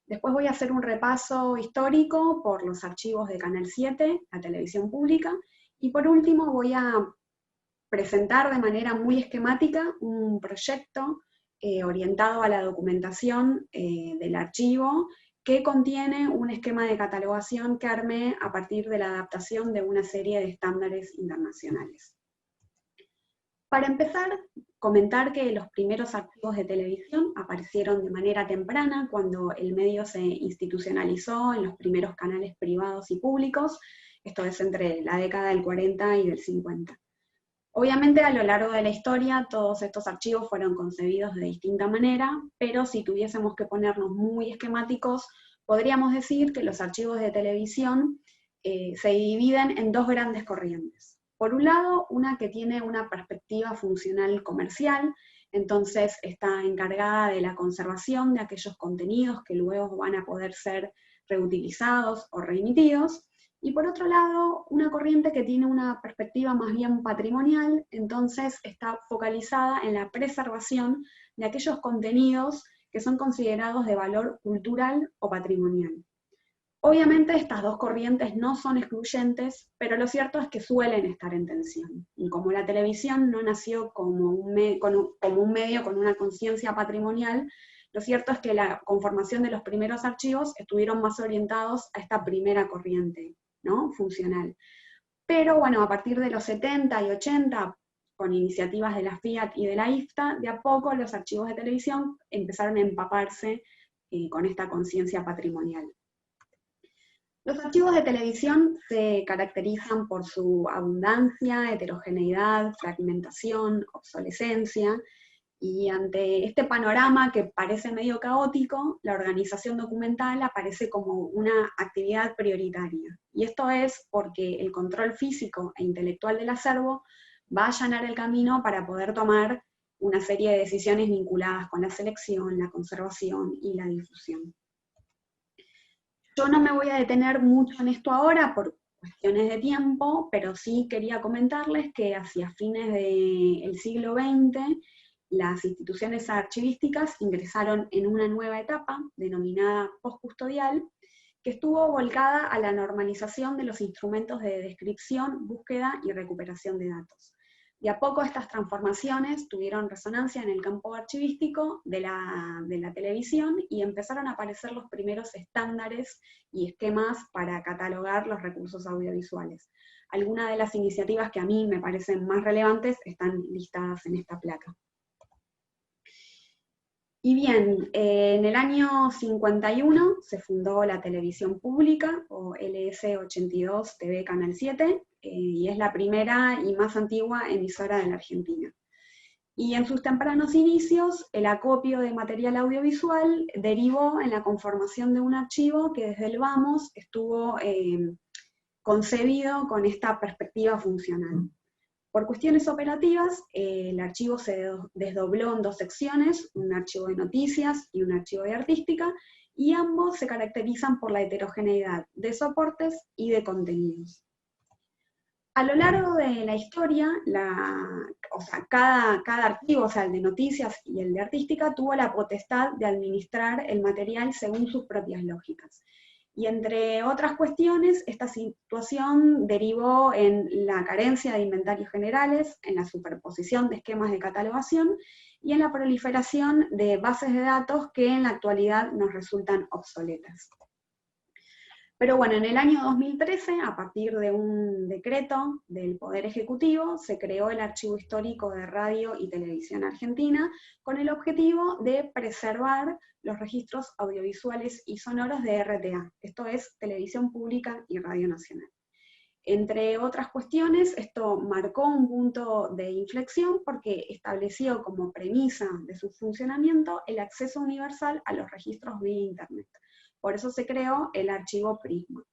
Después voy a hacer un repaso histórico por los archivos de Canal 7, la televisión pública, y por último voy a presentar de manera muy esquemática un proyecto orientado a la documentación del archivo, que contiene un esquema de catalogación que armé a partir de la adaptación de una serie de estándares internacionales. Para empezar, comentar que los primeros archivos de televisión aparecieron de manera temprana, cuando el medio se institucionalizó en los primeros canales privados y públicos, esto es entre la década del 40 y del 50. Obviamente a lo largo de la historia todos estos archivos fueron concebidos de distinta manera, pero si tuviésemos que ponernos muy esquemáticos, podríamos decir que los archivos de televisión se dividen en dos grandes corrientes. Por un lado, una que tiene una perspectiva funcional comercial, entonces está encargada de la conservación de aquellos contenidos que luego van a poder ser reutilizados o reemitidos. Y por otro lado, una corriente que tiene una perspectiva más bien patrimonial, entonces está focalizada en la preservación de aquellos contenidos que son considerados de valor cultural o patrimonial. Obviamente estas dos corrientes no son excluyentes, pero lo cierto es que suelen estar en tensión. Y como la televisión no nació como un medio con una conciencia patrimonial, lo cierto es que la conformación de los primeros archivos estuvieron más orientados a esta primera corriente, ¿no?, funcional. Pero bueno, a partir de los 70 y 80, con iniciativas de la FIAT y de la IFTA, de a poco los archivos de televisión empezaron a empaparse con esta conciencia patrimonial. Los archivos de televisión se caracterizan por su abundancia, heterogeneidad, fragmentación, obsolescencia, y ante este panorama que parece medio caótico, la organización documental aparece como una actividad prioritaria. Y esto es porque el control físico e intelectual del acervo va a allanar el camino para poder tomar una serie de decisiones vinculadas con la selección, la conservación y la difusión. Yo no me voy a detener mucho en esto ahora por cuestiones de tiempo, pero sí quería comentarles que hacia fines del siglo XX las instituciones archivísticas ingresaron en una nueva etapa denominada postcustodial, que estuvo volcada a la normalización de los instrumentos de descripción, búsqueda y recuperación de datos. De a poco estas transformaciones tuvieron resonancia en el campo archivístico de la televisión y empezaron a aparecer los primeros estándares y esquemas para catalogar los recursos audiovisuales. Algunas de las iniciativas que a mí me parecen más relevantes están listadas en esta placa. Y bien, en el año 51 se fundó la televisión pública, o LS82 TV Canal 7, y es la primera y más antigua emisora de la Argentina. Y en sus tempranos inicios, el acopio de material audiovisual derivó en la conformación de un archivo que desde el vamos estuvo concebido con esta perspectiva funcional. Por cuestiones operativas, el archivo se desdobló en dos secciones, un archivo de noticias y un archivo de artística, y ambos se caracterizan por la heterogeneidad de soportes y de contenidos. A lo largo de la historia, cada archivo, o sea, el de noticias y el de artística, tuvo la potestad de administrar el material según sus propias lógicas. Y entre otras cuestiones, esta situación derivó en la carencia de inventarios generales, en la superposición de esquemas de catalogación y en la proliferación de bases de datos que en la actualidad nos resultan obsoletas. Pero bueno, en el año 2013, a partir de un decreto del Poder Ejecutivo, se creó el Archivo Histórico de Radio y Televisión Argentina con el objetivo de preservar los registros audiovisuales y sonoros de RTA, esto es, Televisión Pública y Radio Nacional. Entre otras cuestiones, esto marcó un punto de inflexión porque estableció como premisa de su funcionamiento el acceso universal a los registros vía Internet. Por eso se creó el archivo Prisma.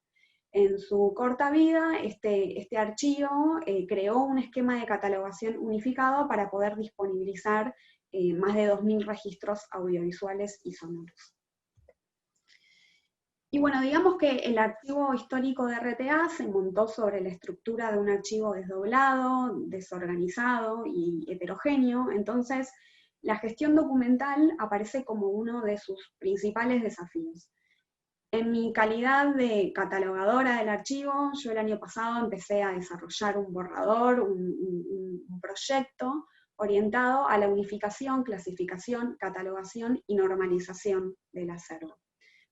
En su corta vida, este archivo creó un esquema de catalogación unificado para poder disponibilizar más de 2.000 registros audiovisuales y sonoros. Y bueno, digamos que el archivo histórico de RTA se montó sobre la estructura de un archivo desdoblado, desorganizado y heterogéneo, entonces la gestión documental aparece como uno de sus principales desafíos. En mi calidad de catalogadora del archivo, yo el año pasado empecé a desarrollar un borrador, un proyecto orientado a la unificación, clasificación, catalogación y normalización del acervo.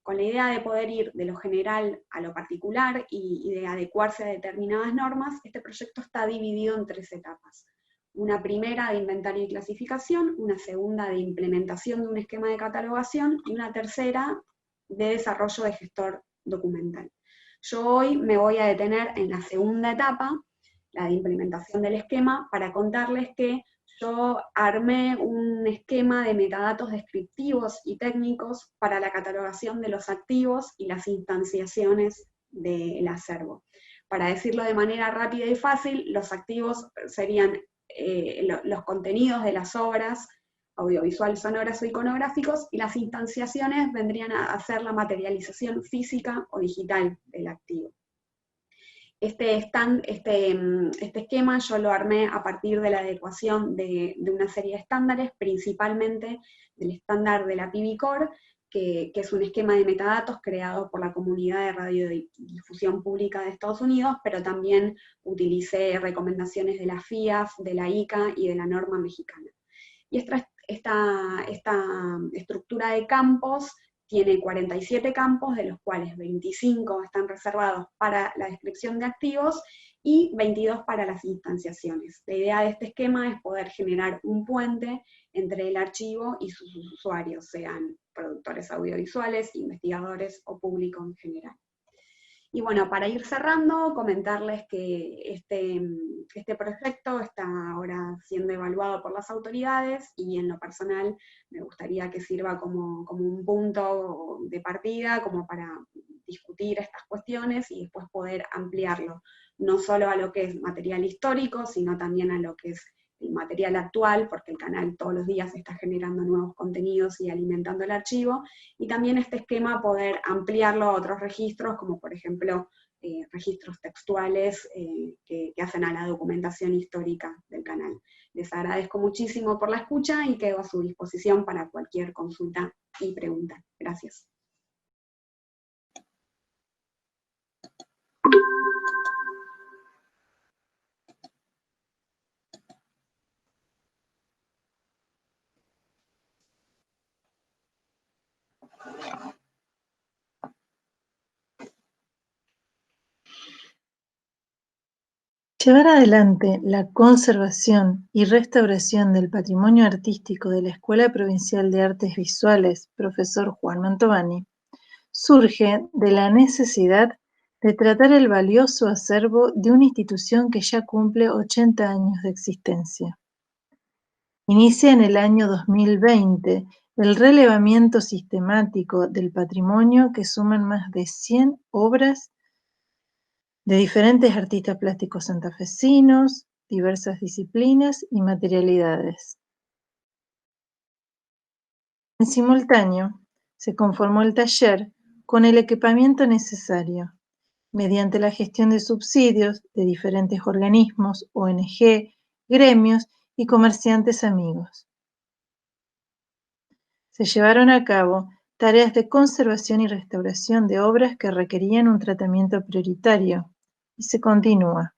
Con la idea de poder ir de lo general a lo particular y de adecuarse a determinadas normas, este proyecto está dividido en 3 etapas. Una primera de inventario y clasificación, una segunda de implementación de un esquema de catalogación y una tercera de desarrollo de gestor documental. Yo hoy me voy a detener en la segunda etapa, la de implementación del esquema, para contarles que yo armé un esquema de metadatos descriptivos y técnicos para la catalogación de los activos y las instanciaciones del acervo. Para decirlo de manera rápida y fácil, los activos serían los contenidos de las obras audiovisuales, sonoras o iconográficos, y las instanciaciones vendrían a ser la materialización física o digital del activo. Este esquema yo lo armé a partir de la adecuación de una serie de estándares, principalmente del estándar de la PIBICOR, que es un esquema de metadatos creado por la Comunidad de Radiodifusión Pública de Estados Unidos, pero también utilicé recomendaciones de la FIAF, de la ICA y de la norma mexicana. Y esta estructura de campos tiene 47 campos, de los cuales 25 están reservados para la descripción de activos y 22 para las instanciaciones. La idea de este esquema es poder generar un puente entre el archivo y sus usuarios, sean productores audiovisuales, investigadores o público en general. Y bueno, para ir cerrando, comentarles que este proyecto está ahora siendo evaluado por las autoridades y en lo personal me gustaría que sirva como un punto de partida, como para discutir estas cuestiones y después poder ampliarlo, no solo a lo que es material histórico, sino también a lo que es el material actual, porque el canal todos los días está generando nuevos contenidos y alimentando el archivo, y también este esquema poder ampliarlo a otros registros, como por ejemplo registros textuales que hacen a la documentación histórica del canal. Les agradezco muchísimo por la escucha y quedo a su disposición para cualquier consulta y pregunta. Gracias. Llevar adelante la conservación y restauración del patrimonio artístico de la Escuela Provincial de Artes Visuales, profesor Juan Mantovani, surge de la necesidad de tratar el valioso acervo de una institución que ya cumple 80 años de existencia. Inicia en el año 2020 el relevamiento sistemático del patrimonio que suman más de 100 obras de diferentes artistas plásticos santafesinos, diversas disciplinas y materialidades. En simultáneo, se conformó el taller con el equipamiento necesario, mediante la gestión de subsidios de diferentes organismos, ONG, gremios y comerciantes amigos. Se llevaron a cabo tareas de conservación y restauración de obras que requerían un tratamiento prioritario, y se continúa.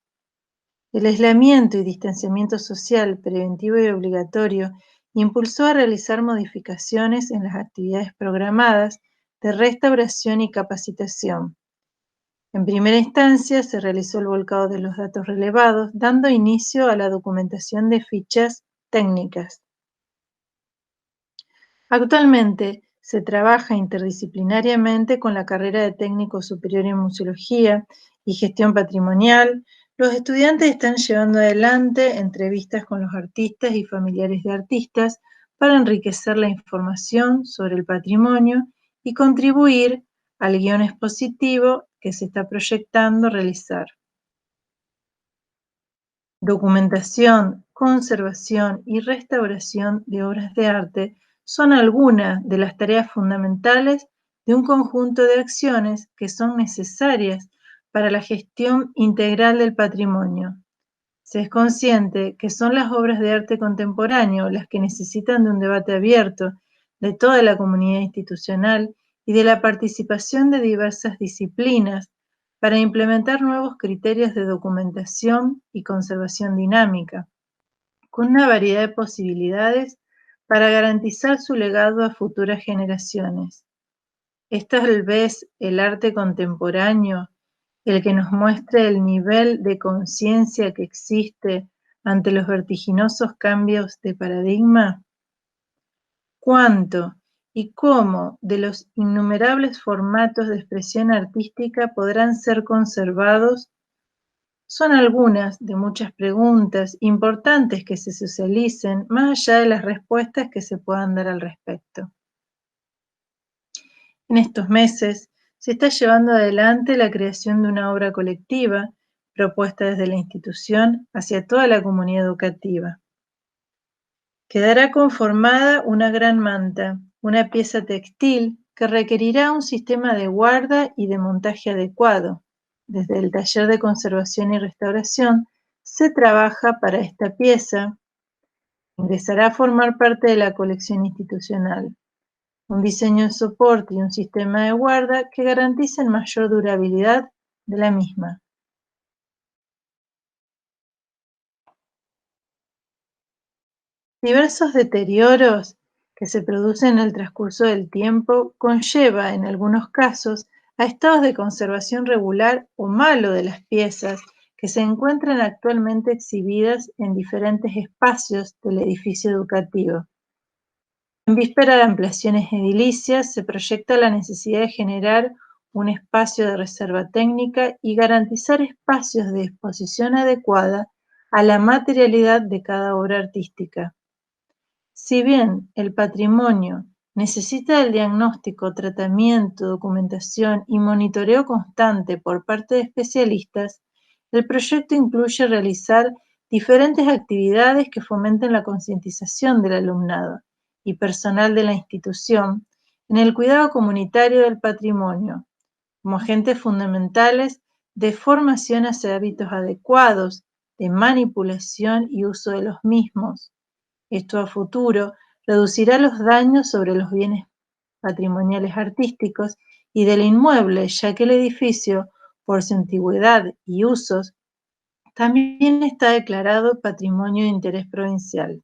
El aislamiento y distanciamiento social preventivo y obligatorio impulsó a realizar modificaciones en las actividades programadas de restauración y capacitación. En primera instancia, se realizó el volcado de los datos relevados, dando inicio a la documentación de fichas técnicas. Actualmente, se trabaja interdisciplinariamente con la carrera de técnico superior en museología y gestión patrimonial. Los estudiantes están llevando adelante entrevistas con los artistas y familiares de artistas para enriquecer la información sobre el patrimonio y contribuir al guión expositivo que se está proyectando realizar. Documentación, conservación y restauración de obras de arte son algunas de las tareas fundamentales de un conjunto de acciones que son necesarias para la gestión integral del patrimonio. Se es consciente que son las obras de arte contemporáneo las que necesitan de un debate abierto de toda la comunidad institucional y de la participación de diversas disciplinas para implementar nuevos criterios de documentación y conservación dinámica, con una variedad de posibilidades para garantizar su legado a futuras generaciones. Es tal vez el arte contemporáneo el que nos muestre el nivel de conciencia que existe ante los vertiginosos cambios de paradigma. ¿Cuánto y cómo de los innumerables formatos de expresión artística podrán ser conservados? Son algunas de muchas preguntas importantes que se socialicen más allá de las respuestas que se puedan dar al respecto. En estos meses se está llevando adelante la creación de una obra colectiva propuesta desde la institución hacia toda la comunidad educativa. Quedará conformada una gran manta, una pieza textil que requerirá un sistema de guarda y de montaje adecuado. Desde el taller de conservación y restauración se trabaja para esta pieza. Ingresará a formar parte de la colección institucional. Un diseño de soporte y un sistema de guarda que garanticen mayor durabilidad de la misma. Diversos deterioros que se producen en el transcurso del tiempo conlleva, en algunos casos, a estados de conservación regular o malo de las piezas que se encuentran actualmente exhibidas en diferentes espacios del edificio educativo. En víspera de ampliaciones edilicias, se proyecta la necesidad de generar un espacio de reserva técnica y garantizar espacios de exposición adecuada a la materialidad de cada obra artística. Si bien el patrimonio necesita el diagnóstico, tratamiento, documentación y monitoreo constante por parte de especialistas, el proyecto incluye realizar diferentes actividades que fomenten la concientización del alumnado y personal de la institución en el cuidado comunitario del patrimonio, como agentes fundamentales de formación hacia hábitos adecuados, de manipulación y uso de los mismos. Esto a futuro reducirá los daños sobre los bienes patrimoniales artísticos y del inmueble, ya que el edificio, por su antigüedad y usos, también está declarado Patrimonio de Interés Provincial.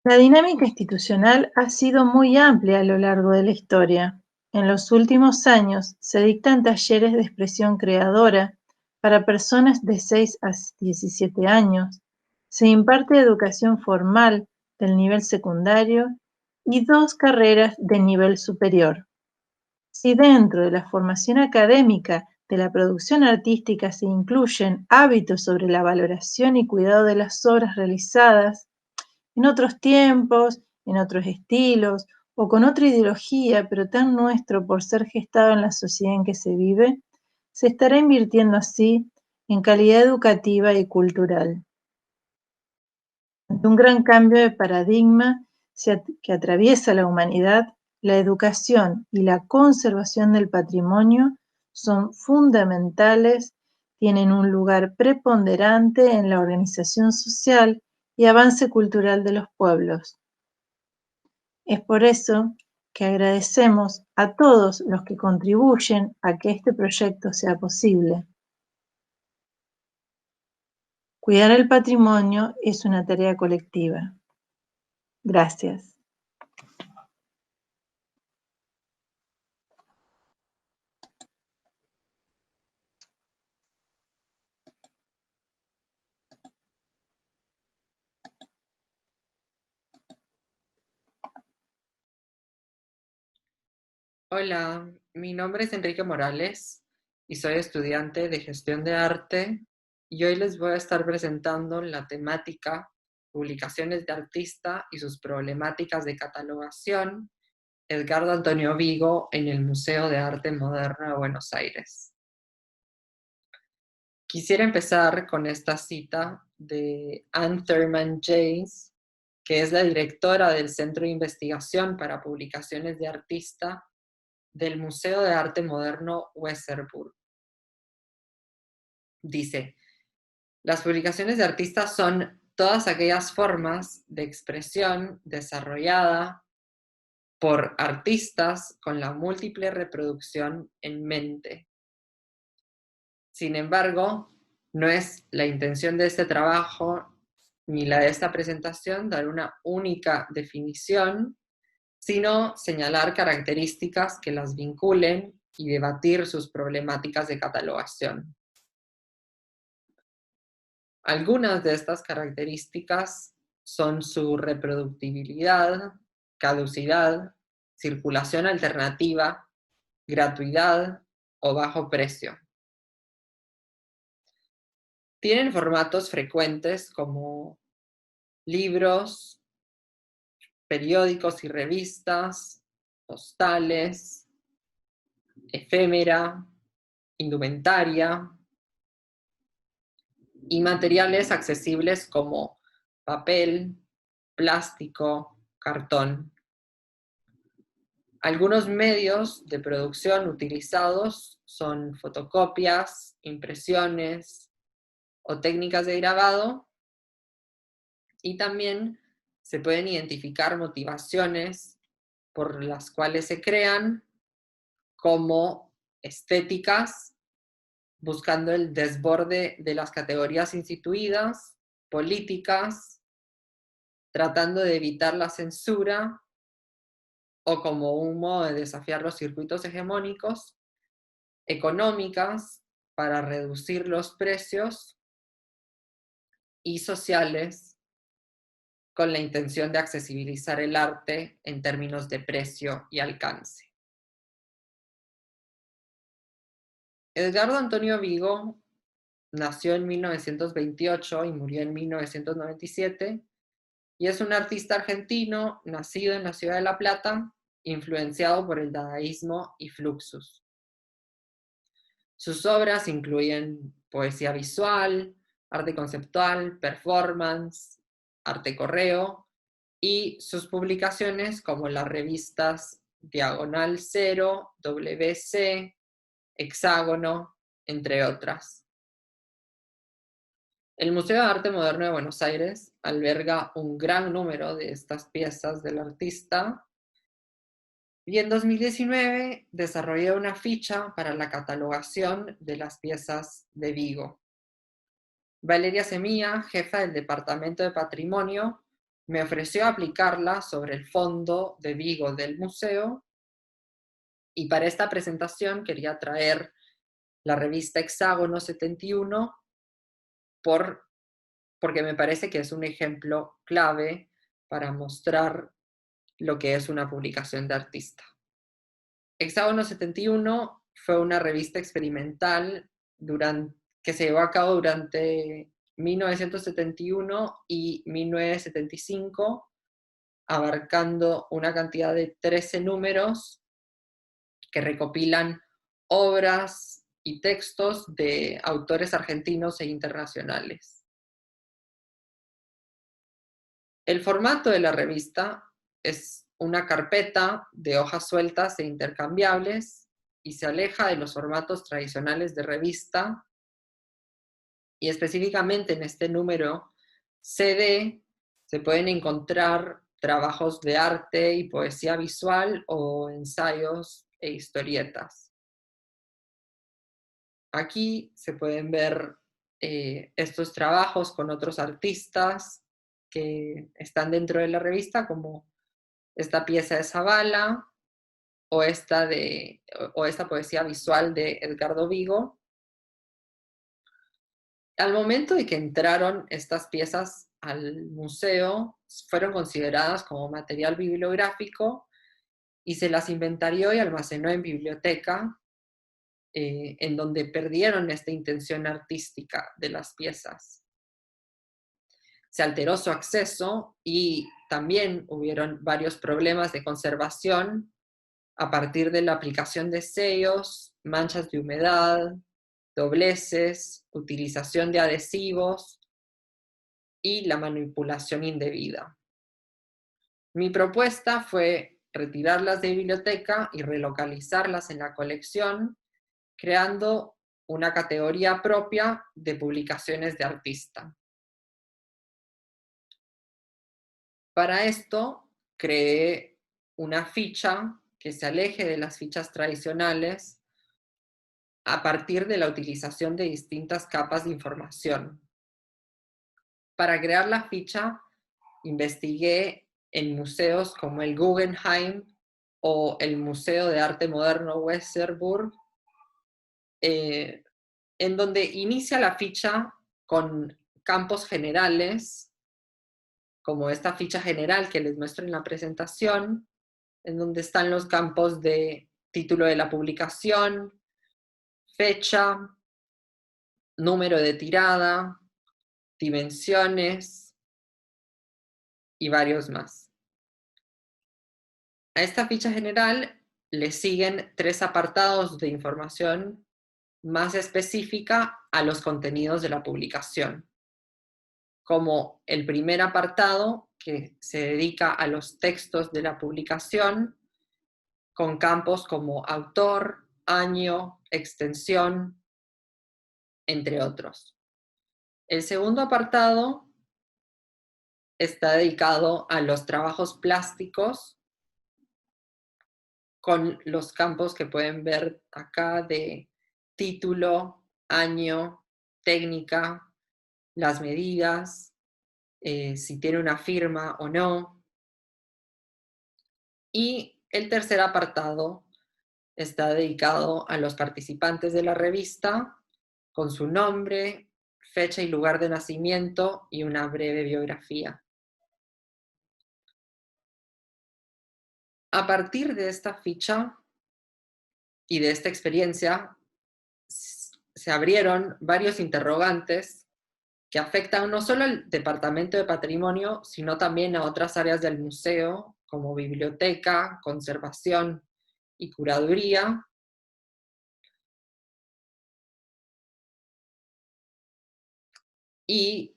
La dinámica institucional ha sido muy amplia a lo largo de la historia. En los últimos años se dictan talleres de expresión creadora para personas de 6 a 17 años. Se imparte educación formal del nivel secundario y 2 carreras de nivel superior. Si dentro de la formación académica de la producción artística se incluyen hábitos sobre la valoración y cuidado de las obras realizadas en otros tiempos, en otros estilos o con otra ideología, pero tan nuestro por ser gestado en la sociedad en que se vive, se estará invirtiendo así en calidad educativa y cultural. Ante un gran cambio de paradigma que atraviesa la humanidad, la educación y la conservación del patrimonio son fundamentales, tienen un lugar preponderante en la organización social y avance cultural de los pueblos. Es por eso que agradecemos a todos los que contribuyen a que este proyecto sea posible. Cuidar el patrimonio es una tarea colectiva. Gracias. Hola, mi nombre es Enrique Morales y soy estudiante de Gestión de Arte y hoy les voy a estar presentando la temática Publicaciones de Artista y sus problemáticas de catalogación, Edgardo Antonio Vigo en el Museo de Arte Moderno de Buenos Aires. Quisiera empezar con esta cita de Anne Thurman James, que es la directora del Centro de Investigación para Publicaciones de Artista del Museo de Arte Moderno Weserburg. Dice, las publicaciones de artistas son todas aquellas formas de expresión desarrollada por artistas con la múltiple reproducción en mente. Sin embargo, no es la intención de este trabajo ni la de esta presentación dar una única definición, sino señalar características que las vinculen y debatir sus problemáticas de catalogación. Algunas de estas características son su reproductibilidad, caducidad, circulación alternativa, gratuidad o bajo precio. Tienen formatos frecuentes como libros, periódicos y revistas, postales, efémera, indumentaria y materiales accesibles como papel, plástico, cartón. Algunos medios de producción utilizados son fotocopias, impresiones o técnicas de grabado, y también se pueden identificar motivaciones por las cuales se crean, como estéticas, buscando el desborde de las categorías instituidas, políticas, tratando de evitar la censura, o como un modo de desafiar los circuitos hegemónicos, económicas, para reducir los precios, y sociales, con la intención de accesibilizar el arte en términos de precio y alcance. Edgardo Antonio Vigo nació en 1928 y murió en 1997, y es un artista argentino nacido en la ciudad de La Plata, influenciado por el dadaísmo y Fluxus. Sus obras incluyen poesía visual, arte conceptual, performance, arte correo, y sus publicaciones como las revistas Diagonal Cero, WC, Hexágono, entre otras. El Museo de Arte Moderno de Buenos Aires alberga un gran número de estas piezas del artista, y en 2019 desarrollé una ficha para la catalogación de las piezas de Vigo. Valeria Semilla, jefa del Departamento de Patrimonio, me ofreció aplicarla sobre el fondo de Vigo del museo, y para esta presentación quería traer la revista Hexágono 71 porque me parece que es un ejemplo clave para mostrar lo que es una publicación de artista. Hexágono 71 fue una revista experimental que se llevó a cabo durante 1971 y 1975, abarcando una cantidad de 13 números que recopilan obras y textos de autores argentinos e internacionales. El formato de la revista es una carpeta de hojas sueltas e intercambiables y se aleja de los formatos tradicionales de revista, y específicamente en este número CD se pueden encontrar trabajos de arte y poesía visual o ensayos e historietas. Aquí se pueden ver estos trabajos con otros artistas que están dentro de la revista, como esta pieza de Zavala o esta poesía visual de Edgardo Vigo. Al momento de que entraron estas piezas al museo, fueron consideradas como material bibliográfico y se las inventarió y almacenó en biblioteca, en donde perdieron esta intención artística de las piezas. Se alteró su acceso y también hubieron varios problemas de conservación a partir de la aplicación de sellos, manchas de humedad, dobleces, utilización de adhesivos y la manipulación indebida. Mi propuesta fue retirarlas de biblioteca y relocalizarlas en la colección, creando una categoría propia de publicaciones de artista. Para esto, creé una ficha que se aleje de las fichas tradicionales a partir de la utilización de distintas capas de información. Para crear la ficha, investigué en museos como el Guggenheim o el Museo de Arte Moderno Westerburg, en donde inicia la ficha con campos generales, como esta ficha general que les muestro en la presentación, en donde están los campos de título de la publicación, fecha, número de tirada, dimensiones y varios más. A esta ficha general le siguen 3 apartados de información más específica a los contenidos de la publicación, como el primer apartado, que se dedica a los textos de la publicación, con campos como autor, año, extensión, entre otros. El segundo apartado está dedicado a los trabajos plásticos, con los campos que pueden ver acá de título, año, técnica, las medidas, si tiene una firma o no. Y el tercer apartado está dedicado a los participantes de la revista, con su nombre, fecha y lugar de nacimiento y una breve biografía. A partir de esta ficha y de esta experiencia, se abrieron varios interrogantes que afectan no solo al Departamento de Patrimonio, sino también a otras áreas del museo, como biblioteca, conservación y curaduría. y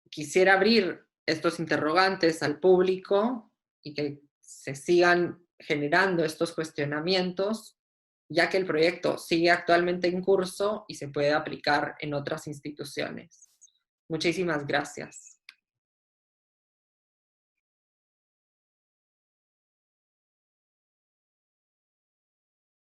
quisiera abrir estos interrogantes al público y que se sigan generando estos cuestionamientos, ya que el proyecto sigue actualmente en curso y se puede aplicar en otras instituciones. Muchísimas gracias.